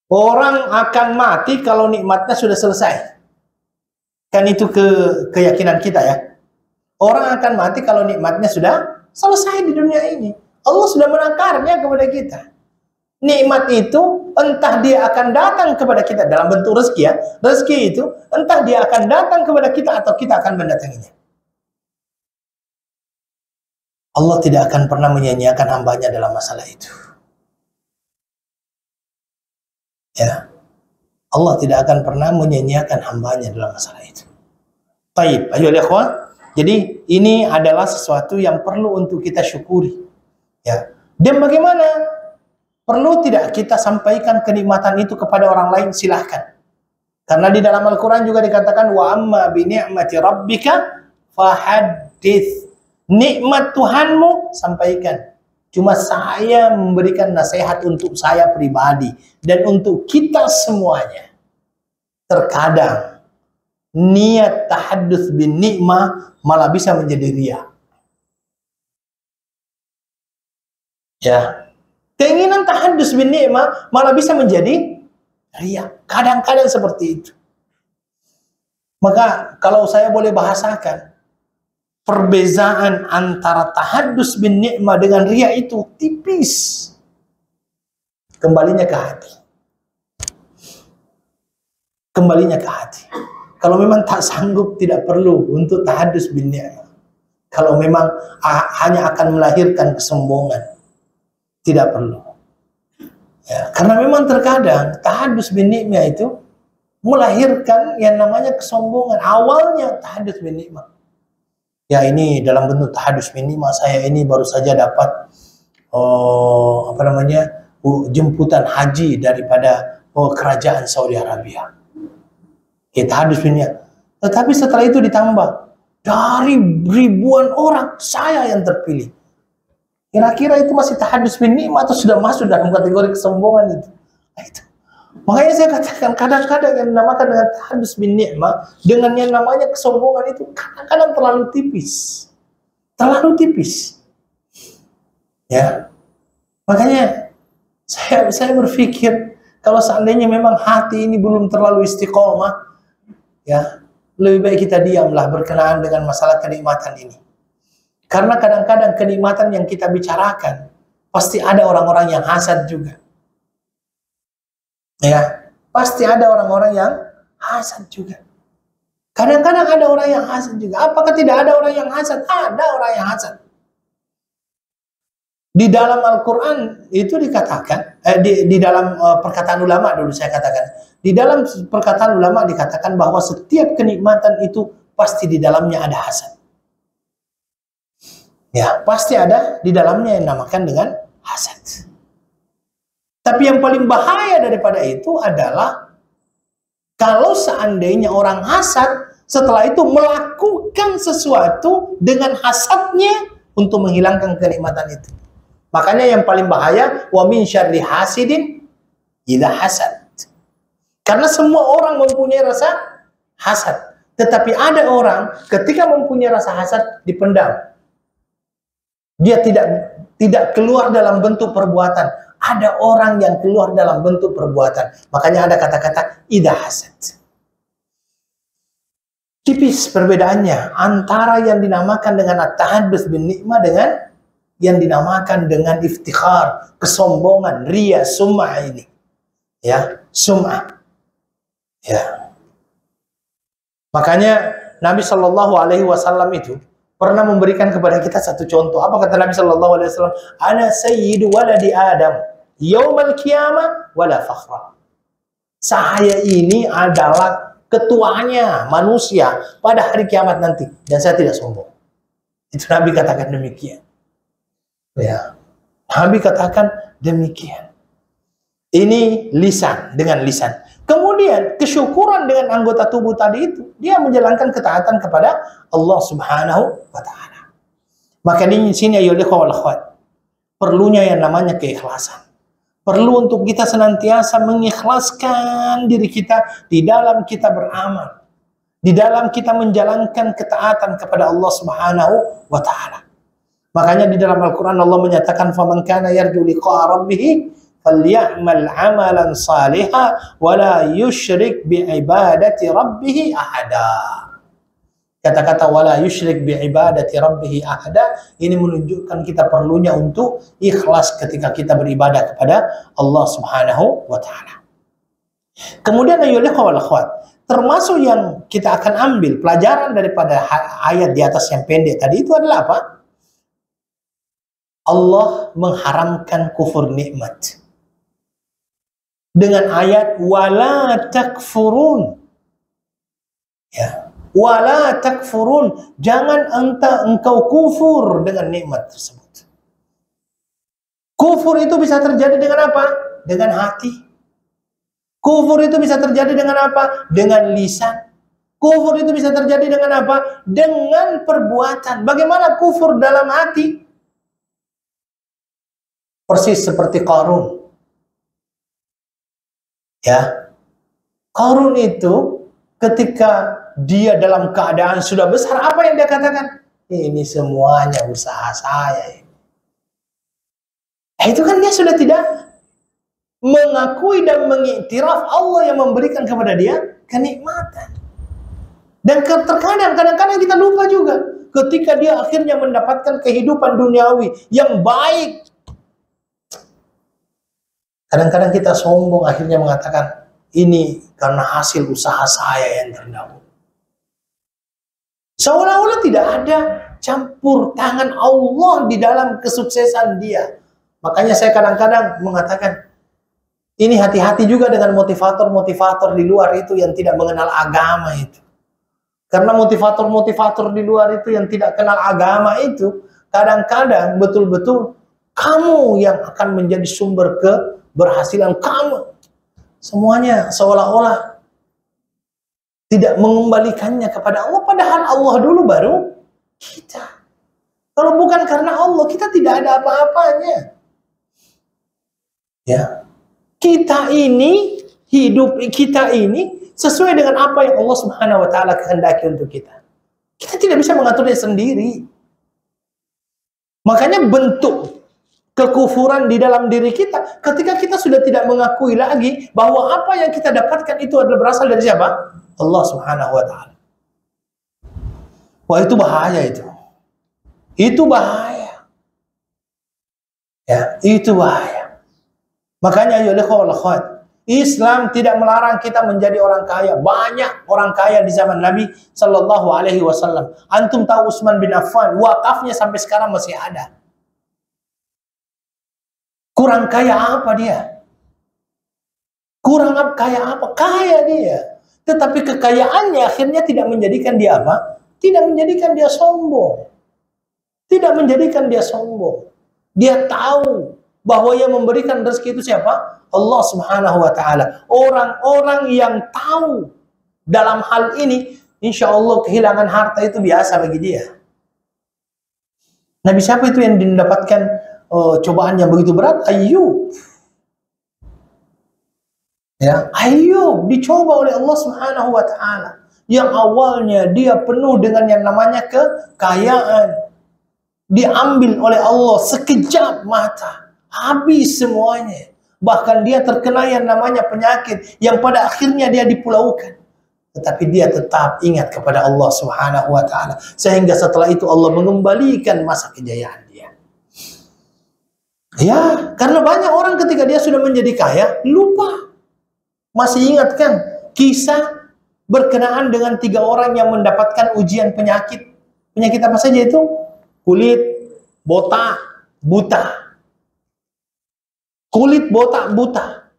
S1: Orang akan mati kalau nikmatnya sudah selesai. Kan itu keyakinan kita ya. Orang akan mati kalau nikmatnya sudah selesai di dunia ini. Allah sudah menakarnya kepada kita. Nikmat itu entah dia akan datang kepada kita dalam bentuk rezeki ya. Rezeki itu entah dia akan datang kepada kita atau kita akan mendatanginya. Allah tidak akan pernah menyia-nyiakan hambanya dalam masalah itu. Ya. Allah tidak akan pernah menyia-nyiakan hambanya dalam masalah itu. Baik, ayo ikhwan. Jadi ini adalah sesuatu yang perlu untuk kita syukuri. Ya. Dan bagaimana? Perlu tidak kita sampaikan kenikmatan itu kepada orang lain? Silahkan. Karena di dalam Al-Quran juga dikatakan wa amma bi ni'mati rabbika fahaddits. Nikmat Tuhanmu sampaikan. Cuma saya memberikan nasihat untuk saya pribadi dan untuk kita semuanya. Terkadang niat tahaddus bin nikmah malah bisa menjadi riya. Ya. Keinginan tahaddus bin nikmah malah bisa menjadi riya. Kadang-kadang seperti itu. Maka kalau saya boleh bahasakan, perbezaan antara tahaddus bin nikmah dengan riya itu tipis. Kembalinya ke hati. Kembalinya ke hati. Kalau memang tak sanggup, tidak perlu untuk tahaddus bin nikmah. Kalau memang hanya akan melahirkan kesombongan, tidak perlu. Ya, karena memang terkadang tahaddus bin nikmah itu melahirkan yang namanya kesombongan. Awalnya tahaddus bin nikmah. Ya ini dalam bentuk tahaddus bin nikmah, saya ini baru saja dapat jemputan haji daripada kerajaan Saudi Arabia. Ya, tahaddus bin nikmah. Tetapi setelah itu ditambah dari ribuan orang saya yang terpilih. Kira-kira itu masih tahaddus bin nikmah atau sudah masuk dalam kategori kesombongan itu? Nah, itu. Makanya saya katakan kadang-kadang yang dinamakan dengan tahaddus bin nikmah dengan yang namanya kesombongan itu kadang-kadang terlalu tipis. Terlalu tipis. Ya. Makanya Saya berpikir kalau seandainya memang hati ini belum terlalu istiqomah, ya lebih baik kita diamlah berkenaan dengan masalah kenikmatan ini. Karena kadang-kadang kenikmatan yang kita bicarakan pasti ada orang-orang yang hasad juga. Ya, pasti ada orang-orang yang hasad juga. Kadang-kadang ada orang yang hasad juga. Apakah tidak ada orang yang hasad? Ada orang yang hasad. Di dalam Al-Quran itu dikatakan, di dalam perkataan ulama dulu saya katakan, di dalam perkataan ulama dikatakan bahwa setiap kenikmatan itu pasti di dalamnya ada hasad. Ya, pasti ada di dalamnya yang dinamakan dengan hasad. Tapi yang paling bahaya daripada itu adalah kalau seandainya orang hasad, setelah itu melakukan sesuatu dengan hasadnya untuk menghilangkan kenikmatan itu. Makanya yang paling bahaya, wa min syarri hasidin idza hasad. Karena semua orang mempunyai rasa hasad. Tetapi ada orang ketika mempunyai rasa hasad dipendam. Dia tidak keluar dalam bentuk perbuatan. Ada orang yang keluar dalam bentuk perbuatan. Makanya ada kata-kata idza hasad. Tipis perbedaannya antara yang dinamakan dengan at-tahaddus bin nikmah dengan yang dinamakan dengan iftikhar, kesombongan, riya, sum'ah ini. Ya, sum'ah. Ya. Makanya Nabi Shallallahu Alaihi Wasallam itu pernah memberikan kepada kita satu contoh. Apa kata Nabi Shallallahu Alaihi Wasallam? Ana sayyidu waladi Adam, yaumal qiyamah wala fakhra. Saya ini adalah ketuanya manusia pada hari kiamat nanti, dan saya tidak sombong. Itu Nabi katakan demikian. Ya, Nabi katakan demikian. Ini lisan dengan lisan. Kemudian kesyukuran dengan anggota tubuh tadi itu, dia menjalankan ketaatan kepada Allah Subhanahu wa taala. Maka di sini ayo akhwat, perlunya yang namanya keikhlasan. Perlu untuk kita senantiasa mengikhlaskan diri kita di dalam kita beramal, di dalam kita menjalankan ketaatan kepada Allah Subhanahu wa taala. Makanya di dalam Al-Quran Allah menyatakan faman kana yarju liqa'a rabbih falyamal 'amalan salihan wa la yusyrik bi ibadati rabbih ahada. Kata-kata wala yusyrik bi ibadati rabbih ahada ini menunjukkan kita perlunya untuk ikhlas ketika kita beribadah kepada Allah Subhanahu wa taala. Kemudian ayolah wal akhwat, termasuk yang kita akan ambil pelajaran daripada ayat di atas yang pendek tadi itu adalah apa? Allah mengharamkan kufur nikmat dengan ayat wala takfurun. Ya, wala takfurun, jangan engkau kufur dengan nikmat tersebut. Kufur itu bisa terjadi dengan apa? Dengan hati. Kufur itu bisa terjadi dengan apa? Dengan lisan. Kufur itu bisa terjadi dengan apa? Dengan perbuatan. Bagaimana kufur dalam hati? Persis seperti Qarun. Ya. Qarun itu ketika dia dalam keadaan sudah besar, apa yang dia katakan? Ini semuanya usaha saya. Itu kan dia sudah tidak mengakui dan mengiktiraf Allah yang memberikan kepada dia kenikmatan. Dan kadang-kadang kita lupa juga ketika dia akhirnya mendapatkan kehidupan duniawi yang baik. Kadang-kadang kita sombong akhirnya mengatakan ini karena hasil usaha saya yang terdahulu. Seolah-olah tidak ada campur tangan Allah di dalam kesuksesan dia. Makanya saya kadang-kadang mengatakan ini hati-hati juga dengan motivator-motivator di luar itu yang tidak mengenal agama itu. Karena motivator-motivator di luar itu yang tidak kenal agama itu kadang-kadang betul-betul kamu yang akan menjadi sumber keberhasilan kamu. Semuanya seolah-olah tidak mengembalikannya kepada Allah. Padahal Allah dulu baru kita. Kalau bukan karena Allah, kita tidak ada apa-apanya. Ya, kita ini, hidup kita ini sesuai dengan apa yang Allah Subhanahu wa taala kehendaki untuk kita. Kita tidak bisa mengaturnya sendiri. Makanya bentuk kekufuran di dalam diri kita ketika kita sudah tidak mengakui lagi bahwa apa yang kita dapatkan itu adalah berasal dari siapa? Allah Subhanahu wa taala. Wah, itu bahaya itu. Itu bahaya. Ya, itu bahaya. Makanya ya akhwat, Islam tidak melarang kita menjadi orang kaya. Banyak orang kaya di zaman Nabi Sallallahu Alaihi Wasallam. Antum tahu Utsman bin Affan, wakafnya sampai sekarang masih ada. Kurang kaya apa dia? Kurang kaya apa? Kaya dia. Tetapi kekayaannya akhirnya tidak menjadikan dia apa? Tidak menjadikan dia sombong. Tidak menjadikan dia sombong. Dia tahu bahwa yang memberikan rezeki itu siapa? Allah Subhanahu wa taala. Orang-orang yang tahu dalam hal ini, insya Allah kehilangan harta itu biasa bagi dia. Nabi siapa itu yang mendapatkan cobaan yang begitu berat? Ayub. Ya, Ayub dicoba oleh Allah Subhanahu wa taala. Yang awalnya dia penuh dengan yang namanya kekayaan. Diambil oleh Allah sekejap mata. Habis semuanya. Bahkan dia terkena yang namanya penyakit yang pada akhirnya dia dipulaukan. Tetapi dia tetap ingat kepada Allah Subhanahu wa taala. Sehingga setelah itu Allah mengembalikan masa kejayaan dia. Ya, karena banyak orang ketika dia sudah menjadi kaya, lupa. Masih ingat kan kisah berkenaan dengan 3 orang yang mendapatkan ujian penyakit. Penyakit apa saja itu? Kulit, botak, buta. Kulit, botak, buta.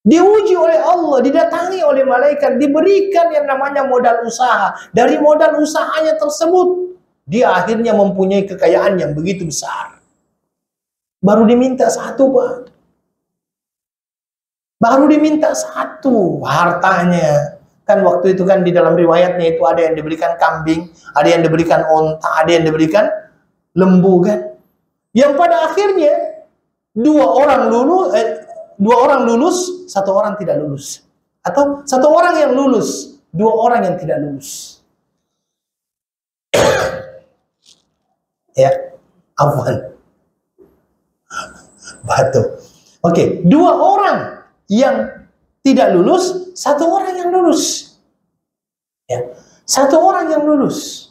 S1: Diuji oleh Allah, didatangi oleh malaikat, diberikan yang namanya modal usaha. Dari modal usahanya tersebut, dia akhirnya mempunyai kekayaan yang begitu besar. Baru diminta 1, Pak. Baru diminta 1 hartanya. Kan waktu itu kan di dalam riwayatnya itu ada yang diberikan kambing, ada yang diberikan onta, ada yang diberikan lembu kan. Yang pada akhirnya 2 orang lulus, 1 orang tidak lulus. Atau 1 orang yang lulus, 2 orang yang tidak lulus. Ya, afwan. Batu. Oke, 2 orang yang tidak lulus, 1 orang yang lulus. Ya, 1 orang yang lulus.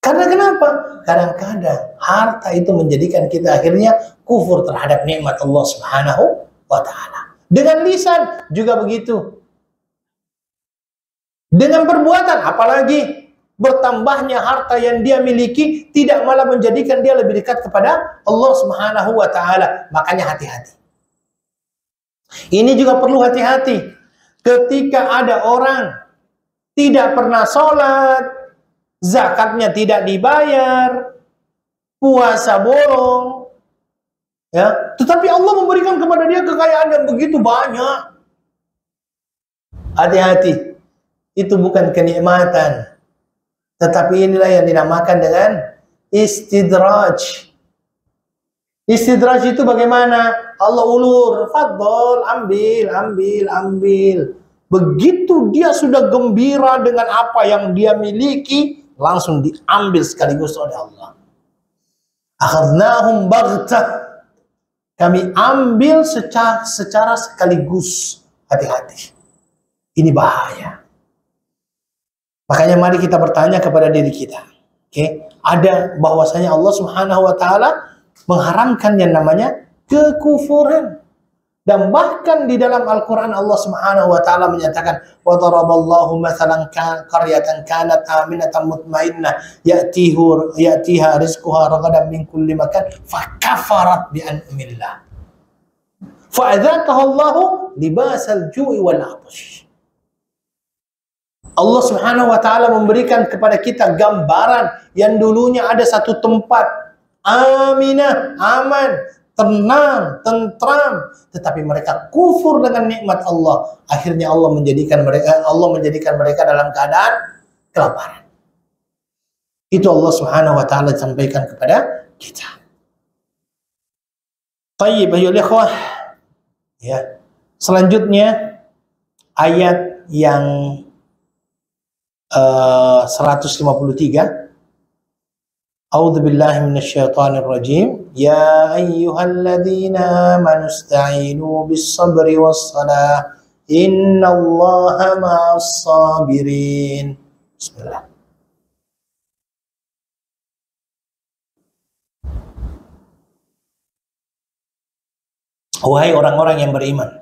S1: Karena kenapa? Kadang-kadang harta itu menjadikan kita akhirnya kufur terhadap nikmat Allah Subhanahu wa taala. Dengan lisan juga begitu. Dengan perbuatan, apalagi bertambahnya harta yang dia miliki tidak malah menjadikan dia lebih dekat kepada Allah Subhanahu wa taala. Makanya hati-hati. Ini juga perlu hati-hati. Ketika ada orang tidak pernah sholat, zakatnya tidak dibayar, puasa bolong, ya, tetapi Allah memberikan kepada dia kekayaan yang begitu banyak. Hati-hati. Itu bukan kenikmatan. Tetapi inilah yang dinamakan dengan istidraj. Istidraj itu bagaimana? Allah ulur, fadol, ambil. Begitu dia sudah gembira dengan apa yang dia miliki, langsung diambil sekaligus oleh Allah. Akhadnahum baghtah. Kami ambil secara sekaligus. Hati-hati. Ini bahaya. Makanya mari kita bertanya kepada diri kita. Oke, ada bahwasanya Allah Subhanahu wa taala mengharamkan yang namanya kekufuran. Dan bahkan di dalam Al-Qur'an Allah Subhanahu wa taala menyatakan wa daraballahu mathalan qaryatan kanat aminatan mutmainnah ya'tiha rizquha ragadan min kulli makan fakafarat bi an'amillah fa'adzaqaha Allahu libasal ju'i wal 'atash. Allah Subhanahu wa taala memberikan kepada kita gambaran yang dulunya ada satu tempat aminah, aman, tenang, tentram, tetapi mereka kufur dengan nikmat Allah. Akhirnya Allah menjadikan mereka dalam keadaan kelaparan. Itu Allah Subhanahu wa taala sampaikan kepada kita. Baik, ayolah ikhwah. Ya. Selanjutnya ayat yang 153. A'udzubillahi minasyaitonir rajim. Ya ayyuhalladzina amanu ista'inu bis-sabri was-salah. Innallaha ma'as sabirin. Bismillah. Wahai orang-orang yang beriman.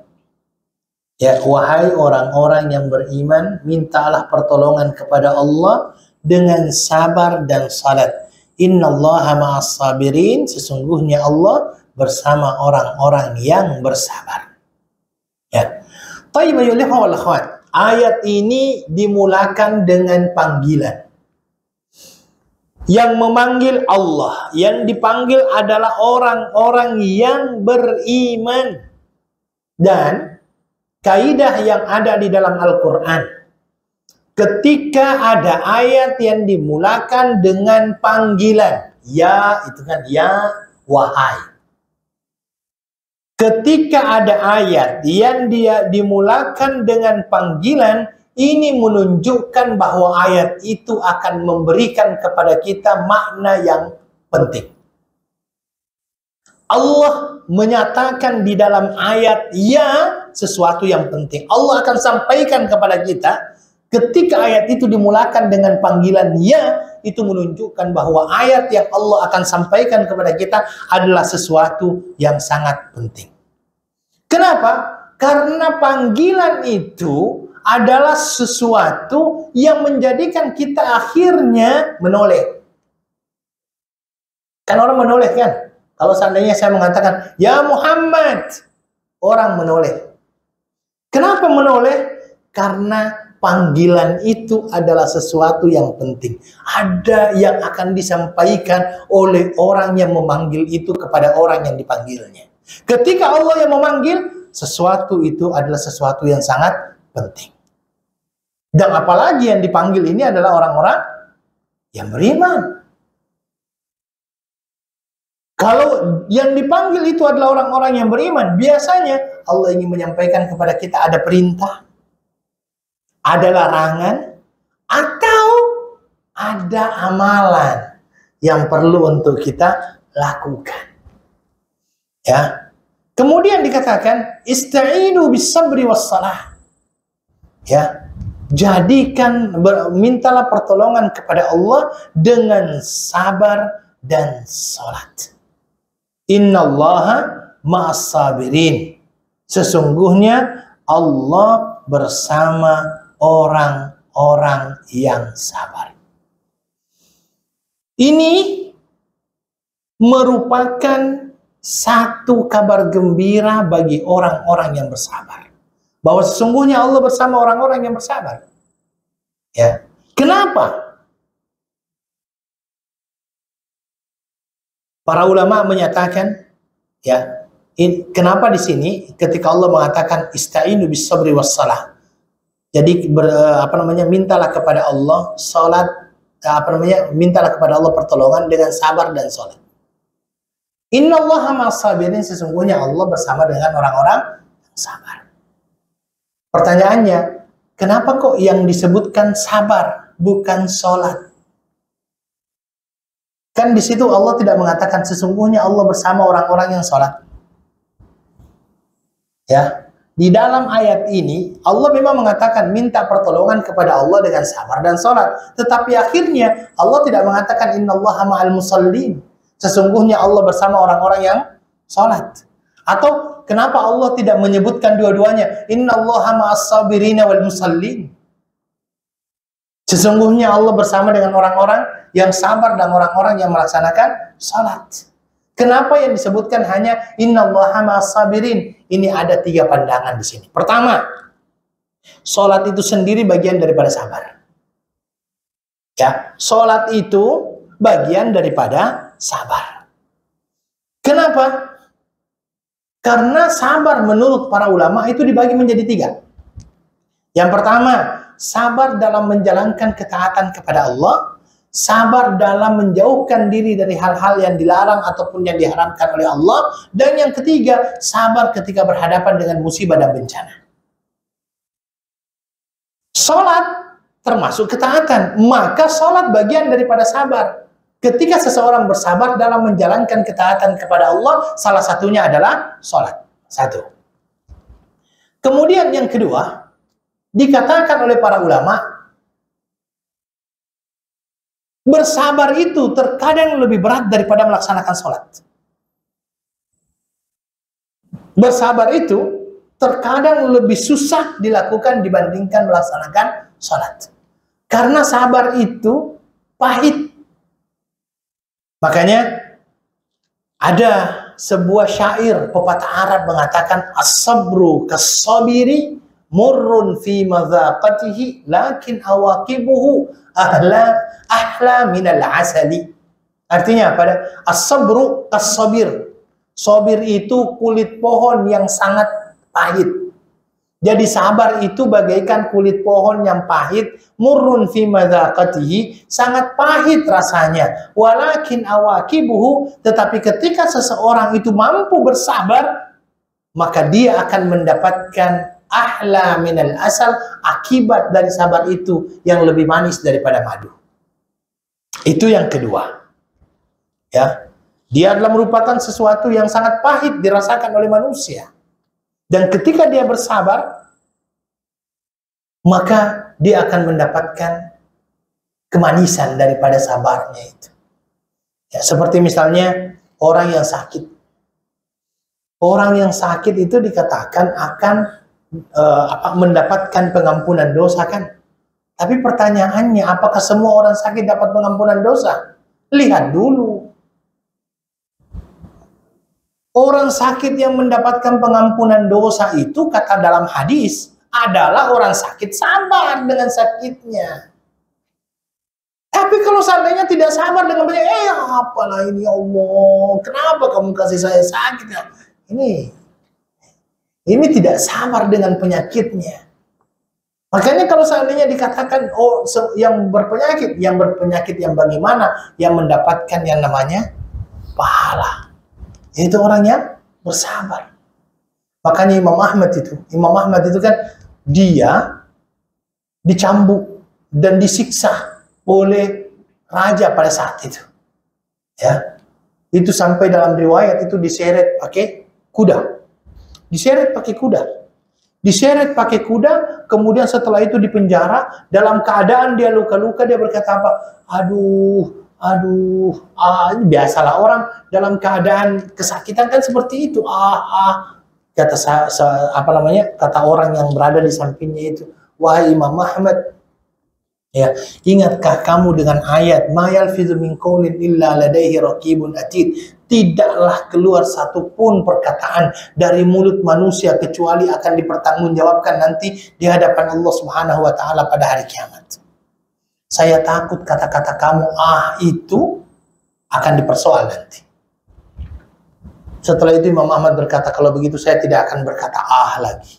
S1: Ya, wahai orang-orang yang beriman, mintalah pertolongan kepada Allah dengan sabar dan salat. Innallaha ma'as sabirin, sesungguhnya Allah bersama orang-orang yang bersabar. Ya. Tayyib ayyuhal ikhwah wal akhwat. Ayat ini dimulakan dengan panggilan. Yang memanggil Allah, yang dipanggil adalah orang-orang yang beriman. Dan kaidah yang ada di dalam Al-Quran, ketika ada ayat yang dimulakan dengan panggilan, ya itu kan ya, wahai. Ketika ada ayat yang dia dimulakan dengan panggilan, ini menunjukkan bahwa ayat itu akan memberikan kepada kita makna yang penting. Allah menyatakan di dalam ayat ya sesuatu yang penting. Allah akan sampaikan kepada kita ketika ayat itu dimulakan dengan panggilan ya, itu menunjukkan bahwa ayat yang Allah akan sampaikan kepada kita adalah sesuatu yang sangat penting. Kenapa? Karena panggilan itu adalah sesuatu yang menjadikan kita akhirnya menoleh. Kan orang menoleh kan? Kalau seandainya saya mengatakan, ya Muhammad, orang menoleh. Kenapa menoleh? Karena panggilan itu adalah sesuatu yang penting. Ada yang akan disampaikan oleh orang yang memanggil itu kepada orang yang dipanggilnya. Ketika Allah yang memanggil, sesuatu itu adalah sesuatu yang sangat penting. Dan apalagi yang dipanggil ini adalah orang-orang yang beriman. Kalau yang dipanggil itu adalah orang-orang yang beriman, biasanya Allah ingin menyampaikan kepada kita ada perintah, ada larangan, atau ada amalan yang perlu untuk kita lakukan. Ya. Kemudian dikatakan ista'inu bis-sabri was-salah. Ya. Jadikan, mintalah pertolongan kepada Allah dengan sabar dan salat. Innallaha ma'as sabirin. Sesungguhnya Allah bersama orang-orang yang sabar. Ini merupakan satu kabar gembira bagi orang-orang yang bersabar. Bahwa sesungguhnya Allah bersama orang-orang yang bersabar. Ya. Kenapa? Para ulama menyatakan, ya, kenapa di sini ketika Allah mengatakan ista'inu bis-sabri was-salah. Jadi mintalah kepada Allah salat, mintalah kepada Allah pertolongan dengan sabar dan salat. Innallaha ma'as sabirin, sesungguhnya Allah bersama dengan orang-orang yang sabar. Pertanyaannya, kenapa kok yang disebutkan sabar bukan sholat? Kan di situ Allah tidak mengatakan sesungguhnya Allah bersama orang-orang yang sholat. Ya, di dalam ayat ini Allah memang mengatakan minta pertolongan kepada Allah dengan sabar dan sholat. Tetapi akhirnya Allah tidak mengatakan innallaha ma'al musallin. Sesungguhnya Allah bersama orang-orang yang sholat. Atau kenapa Allah tidak menyebutkan dua-duanya? Innallaha ma'as sabirina wal musallin. Sesungguhnya Allah bersama dengan orang-orang yang sabar dan orang-orang yang melaksanakan salat. Kenapa yang disebutkan hanya innallaha ma'as sabirin? Ini ada 3 pandangan di sini. Pertama, salat itu sendiri bagian daripada sabar. Ya, salat itu bagian daripada sabar. Kenapa? Karena sabar menurut para ulama itu dibagi menjadi 3. Yang pertama, sabar dalam menjalankan ketaatan kepada Allah, sabar dalam menjauhkan diri dari hal-hal yang dilarang ataupun yang diharamkan oleh Allah, dan yang ketiga, sabar ketika berhadapan dengan musibah dan bencana. Salat termasuk ketaatan, maka salat bagian daripada sabar. ketika seseorang bersabar dalam menjalankan ketaatan kepada Allah, salah satunya adalah sholat. Satu. Kemudian yang kedua, dikatakan oleh para ulama, bersabar itu terkadang lebih berat daripada melaksanakan sholat. Bersabar itu terkadang lebih susah dilakukan dibandingkan melaksanakan sholat. Karena sabar itu pahit. Makanya ada sebuah syair pepatah Arab mengatakan as-sabru kas-sabiri murrun fi madzaqatihi lakin awaqibuhu ahla minal asali. Artinya pada as-sabru kas-sabir. Sabir itu kulit pohon yang sangat pahit. Jadi sabar itu bagaikan kulit pohon yang pahit, murrun fi madzaqatihi, sangat pahit rasanya. Walakin awaqibuhu, tetapi ketika seseorang itu mampu bersabar, maka dia akan mendapatkan ahla minal asal, akibat dari sabar itu yang lebih manis daripada madu. Itu yang kedua. Ya. Dia adalah merupakan sesuatu yang sangat pahit dirasakan oleh manusia. Dan ketika dia bersabar, maka dia akan mendapatkan kemanisan daripada sabarnya itu. Ya, seperti misalnya orang yang sakit. Orang yang sakit itu dikatakan akan mendapatkan pengampunan dosa kan? Tapi pertanyaannya, apakah semua orang sakit dapat pengampunan dosa? Lihat dulu. Orang sakit yang mendapatkan pengampunan dosa itu, kata dalam hadis, adalah orang sakit sabar dengan sakitnya. Tapi kalau seandainya tidak sabar dengan banyak, apalah ini Allah, kenapa kamu kasih saya sakit? Ini tidak sabar dengan penyakitnya. Makanya kalau seandainya dikatakan, yang berpenyakit yang bagaimana? Yang mendapatkan yang namanya pahala. Yaitu orang yang bersabar. Makanya Imam Ahmad itu kan dia dicambuk dan disiksa oleh raja pada saat itu. Ya. Itu sampai dalam riwayat itu diseret pakai kuda. Diseret pakai kuda. Diseret pakai kuda, kemudian setelah itu dipenjara, dalam keadaan dia luka-luka, dia berkata apa? Biasalah orang dalam keadaan kesakitan kan seperti itu. Kata orang yang berada di sampingnya itu, wahai Imam Ahmad, ya, ingatkah kamu dengan ayat ma yalfizu min qaulin illa ladaihi raqibun atid? Tidaklah keluar satupun perkataan dari mulut manusia kecuali akan dipertanggungjawabkan nanti di hadapan Allah Subhanahu wa taala pada hari kiamat. Saya takut kata-kata kamu itu akan dipersoal nanti. Setelah itu Imam Ahmad berkata, kalau begitu saya tidak akan berkata lagi.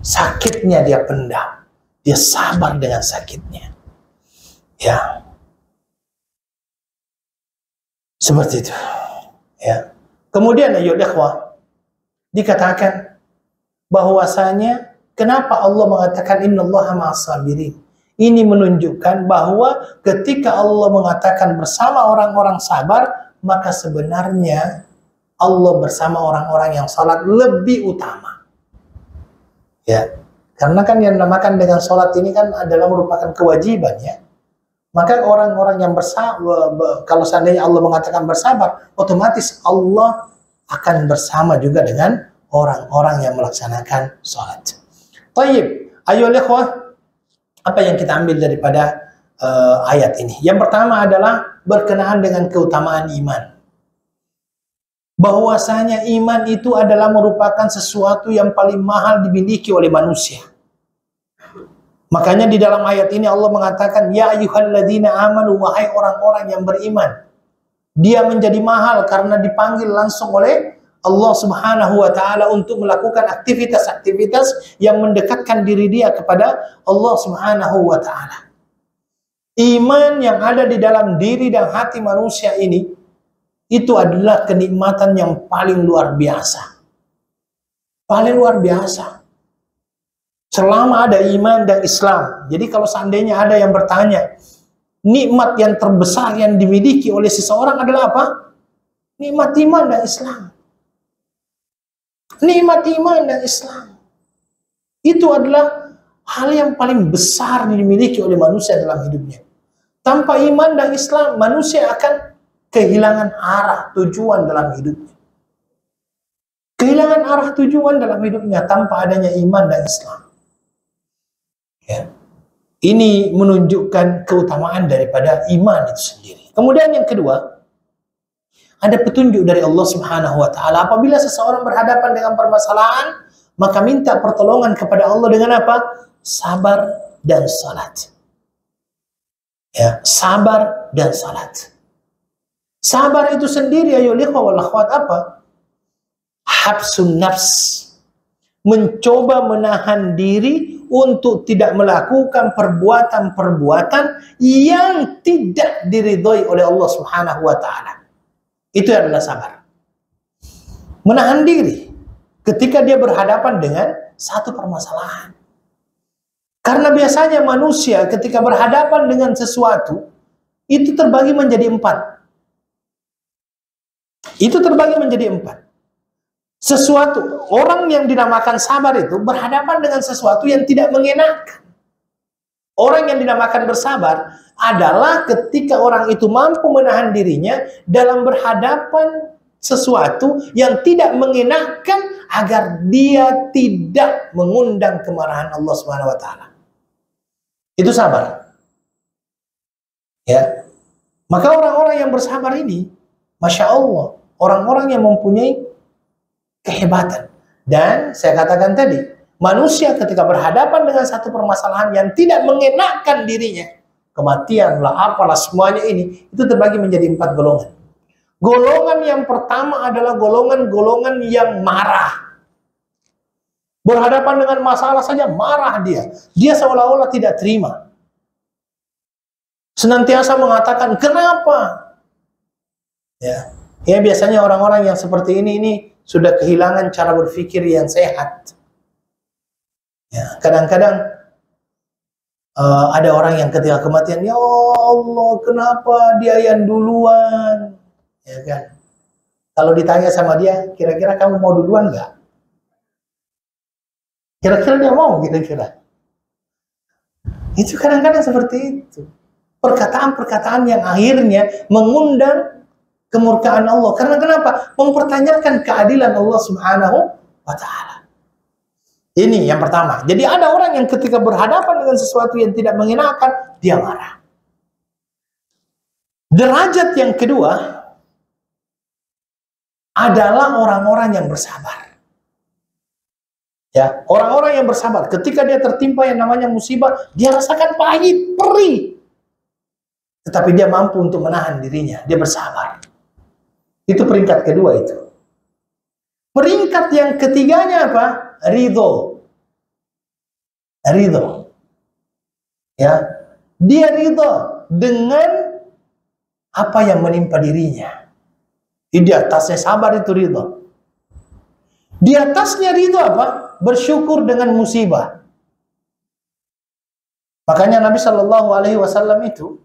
S1: Sakitnya dia pendam. Dia sabar dengan sakitnya. Ya. Seperti itu. Ya. Kemudian ikhwah, dikatakan bahwasanya kenapa Allah mengatakan innallaha ma'as sabirin? Ini menunjukkan bahwa ketika Allah mengatakan bersama orang-orang sabar, maka sebenarnya Allah bersama orang-orang yang salat lebih utama. Ya, karena kan yang dinamakan dengan salat ini kan adalah merupakan kewajiban ya. Maka orang-orang yang bersabar, kalau seandainya Allah mengatakan bersabar, otomatis Allah akan bersama juga dengan orang-orang yang melaksanakan salat. Baik, ayo ikhwah, apa yang kita ambil daripada ayat ini? Yang pertama adalah berkenaan dengan keutamaan iman. Bahwasanya iman itu adalah merupakan sesuatu yang paling mahal dimiliki oleh manusia. Makanya di dalam ayat ini Allah mengatakan, ya ayyuhalladzina amanu, wahai orang-orang yang beriman. Dia menjadi mahal karena dipanggil langsung oleh Allah Subhanahu wa taala untuk melakukan aktivitas-aktivitas yang mendekatkan diri dia kepada Allah Subhanahu wa taala. Iman yang ada di dalam diri dan hati manusia ini, itu adalah kenikmatan yang paling luar biasa. Paling luar biasa. Selama ada iman dan Islam. Jadi kalau seandainya ada yang bertanya, nikmat yang terbesar yang dimiliki oleh seseorang adalah apa? Nikmat iman dan Islam. Nikmat iman dan Islam. Itu adalah hal yang paling besar dimiliki oleh manusia dalam hidupnya. Tanpa iman dan Islam, manusia akan kehilangan arah tujuan dalam hidupnya. Kehilangan arah tujuan dalam hidupnya tanpa adanya iman dan Islam. Ya. Ini menunjukkan keutamaan daripada iman itu sendiri. Kemudian yang kedua, ada petunjuk dari Allah Subhanahu wa taala. Apabila seseorang berhadapan dengan permasalahan, maka minta pertolongan kepada Allah dengan apa? Sabar dan salat. Ya, sabar dan salat. Sabar itu sendiri ayo ikhwah wal akhwat apa? Habsun nafs. Mencoba menahan diri untuk tidak melakukan perbuatan-perbuatan yang tidak diridhoi oleh Allah Subhanahu wa taala. Itu adalah sabar. Menahan diri ketika dia berhadapan dengan satu permasalahan. Karena biasanya manusia ketika berhadapan dengan sesuatu itu terbagi menjadi empat. Itu terbagi menjadi empat. Sesuatu, orang yang dinamakan sabar itu berhadapan dengan sesuatu yang tidak mengenakan. Orang yang dinamakan bersabar adalah ketika orang itu mampu menahan dirinya dalam berhadapan sesuatu yang tidak mengenakan agar dia tidak mengundang kemarahan Allah Subhanahu wa taala. Itu sabar. Ya. Maka orang-orang yang bersabar ini, Masya Allah, orang-orang yang mempunyai kehebatan. Dan saya katakan tadi, manusia ketika berhadapan dengan satu permasalahan yang tidak mengenakan dirinya, kematian lah, apalah semuanya ini, itu terbagi menjadi empat golongan. Golongan yang pertama adalah golongan-golongan yang marah. Berhadapan dengan masalah saja marah dia. Dia seolah-olah tidak terima. Senantiasa mengatakan, kenapa? Ya, biasanya orang-orang yang seperti ini sudah kehilangan cara berpikir yang sehat. Ya, kadang-kadang ada orang yang ketika kematian, ya Allah, kenapa dia yang duluan? Ya kan? Kalau ditanya sama dia, kira-kira kamu mau duluan nggak? Kira-kira dia mau, kira-kira. Itu kadang-kadang seperti itu. Perkataan-perkataan yang akhirnya mengundang kemurkaan Allah. Karena kenapa? Mempertanyakan keadilan Allah Subhanahu wa taala. Ini yang pertama. Jadi ada orang yang ketika berhadapan dengan sesuatu yang tidak mengenakan, dia marah. Derajat yang kedua adalah orang-orang yang bersabar. Ya, orang-orang yang bersabar ketika dia tertimpa yang namanya musibah, dia rasakan pahit, perih. Tetapi dia mampu untuk menahan dirinya, dia bersabar. Itu peringkat kedua itu. Peringkat yang ketiganya apa? Ridho. Ridho. Ya. Dia ridho dengan apa yang menimpa dirinya. Di atasnya sabar itu ridho. Di atasnya ridho apa? Bersyukur dengan musibah. Makanya Nabi Shallallahu Alaihi Wasallam itu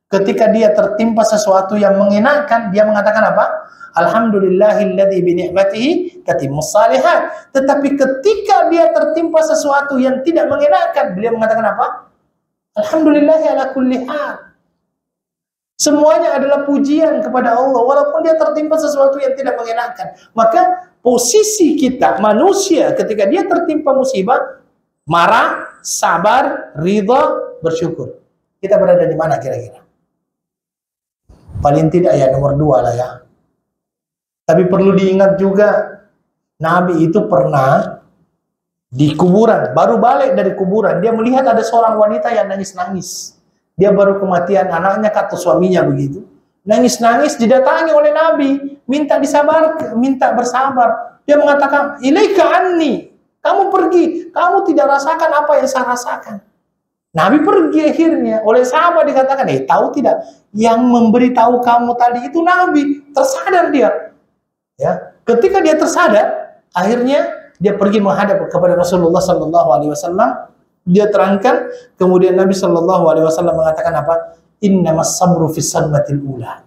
S1: ketika dia tertimpa sesuatu yang mengenakan, dia mengatakan apa? Alhamdulillahilladzi bi ni'matihi tatimmus shalihat. Tetapi ketika dia tertimpa sesuatu yang tidak mengenakan, beliau mengatakan apa? Alhamdulillahi ala kulli hal. Semuanya adalah pujian kepada Allah walaupun dia tertimpa sesuatu yang tidak mengenakan. Maka posisi kita manusia ketika dia tertimpa musibah, marah, sabar, ridha, bersyukur. Kita berada di mana kira-kira? Paling tidak ya nomor 2 lah ya. Tapi perlu diingat juga, Nabi itu pernah di kuburan, baru balik dari kuburan, dia melihat ada seorang wanita yang nangis-nangis. Dia baru kematian anaknya, kata suaminya begitu. Nangis-nangis didatangi oleh Nabi, minta disabar, minta bersabar. Dia mengatakan, "Ilaika anni." Kamu pergi, kamu tidak rasakan apa yang saya rasakan. Nabi pergi akhirnya. Oleh sahabat dikatakan, tahu tidak? Yang memberitahu kamu tadi itu Nabi. Tersadar dia. Ya, ketika dia tersadar, akhirnya dia pergi menghadap kepada Rasulullah Sallallahu Alaihi Wasallam. Dia terangkan, kemudian Nabi Sallallahu Alaihi Wasallam mengatakan apa? innamas sabru fis sadmatil ula.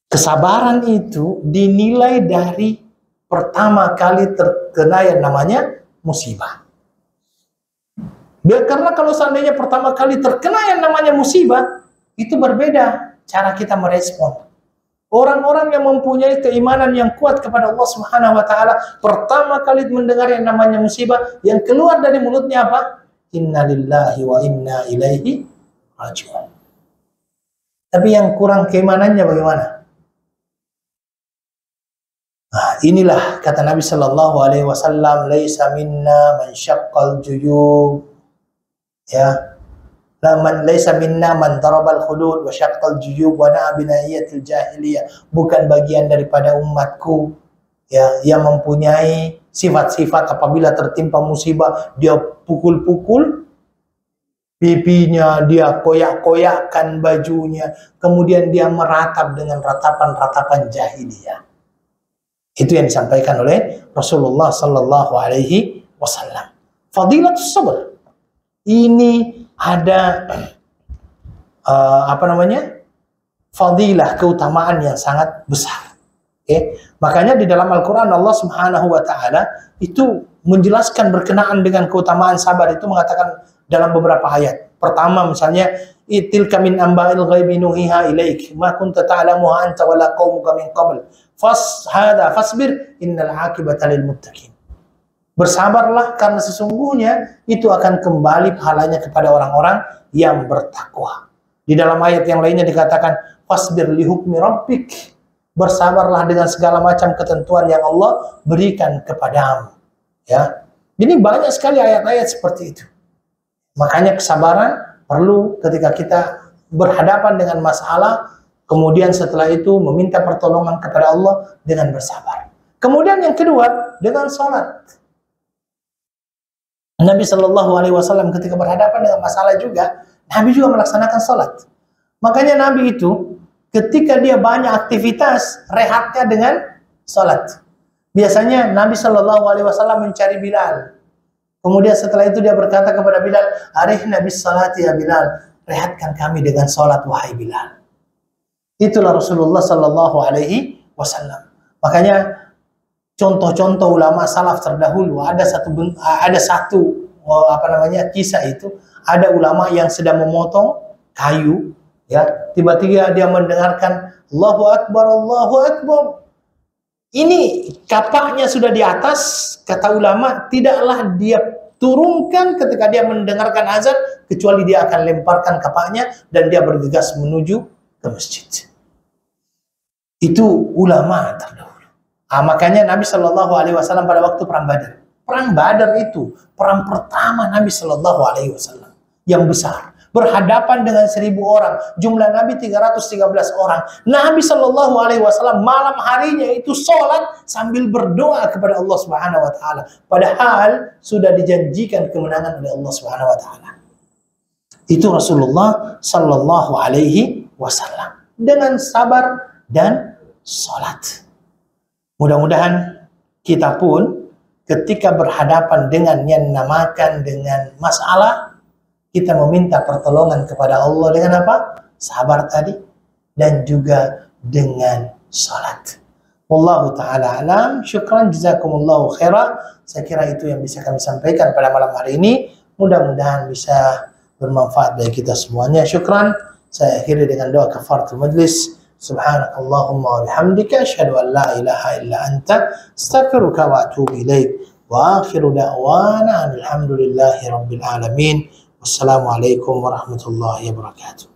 S1: Kesabaran itu dinilai dari pertama kali terkena yang namanya musibah. Karena kalau seandainya pertama kali terkena yang namanya musibah, itu berbeda cara kita merespon. Orang-orang yang mempunyai keimanan yang kuat kepada Allah Subhanahu wa taala, pertama kali mendengar yang namanya musibah, yang keluar dari mulutnya apa? Inna lillahi wa inna ilaihi raji'un. Tapi yang kurang keimanannya bagaimana? Nah, inilah kata Nabi Shallallahu Alaihi Wasallam, "Laisa minna man syaqqal juyub." Ya, laisa minna man darabal khudud wa syaqqal juyub wa na'a binahiyatil jahiliyah. Bukan bagian daripada umatku ya yang mempunyai sifat-sifat apabila tertimpa musibah dia pukul-pukul pipinya, dia koyak-koyakkan bajunya, kemudian dia meratap dengan ratapan-ratapan jahiliyah. Itu yang disampaikan oleh Rasulullah Sallallahu Alaihi Wasallam. Fadilatus sabr. Ini ada fadilah, keutamaan yang sangat besar. Okay? Makanya di dalam Al-Quran Allah Subhanahu Wa Taala itu menjelaskan berkenaan dengan keutamaan sabar itu mengatakan dalam beberapa ayat. Pertama misalnya, tilka min amba'il ghaibi nuhiha ilaik ma kunta ta'lamuha anta wala qaumuka min qabl fasbir innal 'aqibata lil muttaqin. Bersabarlah karena sesungguhnya itu akan kembali pahalanya kepada orang-orang yang bertakwa. Di dalam ayat yang lainnya dikatakan fasbir li hukmi rabbik. Bersabarlah dengan segala macam ketentuan yang Allah berikan kepadamu. Ya. Ini banyak sekali ayat-ayat seperti itu. Makanya kesabaran perlu ketika kita berhadapan dengan masalah, kemudian setelah itu meminta pertolongan kepada Allah dengan bersabar. Kemudian yang kedua, dengan sholat. Nabi Shallallahu Alaihi Wasallam ketika berhadapan dengan masalah juga, Nabi juga melaksanakan sholat. Makanya Nabi itu ketika dia banyak aktivitas, rehatnya dengan sholat. Biasanya Nabi Shallallahu Alaihi Wasallam mencari Bilal. Kemudian setelah itu dia berkata kepada Bilal, "Arihna bis salati ya Bilal." Rehatkan kami dengan sholat wahai Bilal. Itulah Rasulullah Sallallahu Alaihi Wasallam. Makanya contoh-contoh ulama salaf terdahulu ada satu kisah itu, ada ulama yang sedang memotong kayu, ya, tiba-tiba dia mendengarkan Allahu Akbar, Allahu Akbar. Ini kapaknya sudah di atas, kata ulama, tidaklah dia turunkan ketika dia mendengarkan azan, kecuali dia akan lemparkan kapaknya dan dia bergegas menuju ke masjid. Itu ulama terdahulu. Makanya Nabi Shallallahu Alaihi Wasallam pada waktu perang Badar itu perang pertama Nabi Shallallahu Alaihi Wasallam yang besar, berhadapan dengan 1000 orang, jumlah Nabi 313 orang. Nabi Shallallahu Alaihi Wasallam malam harinya itu sholat sambil berdoa kepada Allah Subhanahu Wa Taala. Padahal sudah dijanjikan kemenangan oleh Allah Subhanahu Wa Taala. Itu Rasulullah Shallallahu Alaihi Wasallam dengan sabar dan sholat. Mudah-mudahan kita pun ketika berhadapan dengan yang namakan dengan masalah, kita meminta pertolongan kepada Allah dengan apa? Sabar tadi dan juga dengan salat. Wallahu ta'ala alam. Syukran jazakumullahu khaira. Saya kira itu yang bisa kami sampaikan pada malam hari ini. Mudah-mudahan bisa bermanfaat bagi kita semuanya. Syukran. Saya akhiri dengan doa kafaratul majlis. Subhanakallahumma wa bihamdika asyhadu an la ilaha illa anta astaghfiruka wa atubu ilaik. Wa akhiru da'wana alhamdulillahi rabbil alamin. Wassalamualaikum warahmatullahi wabarakatuh.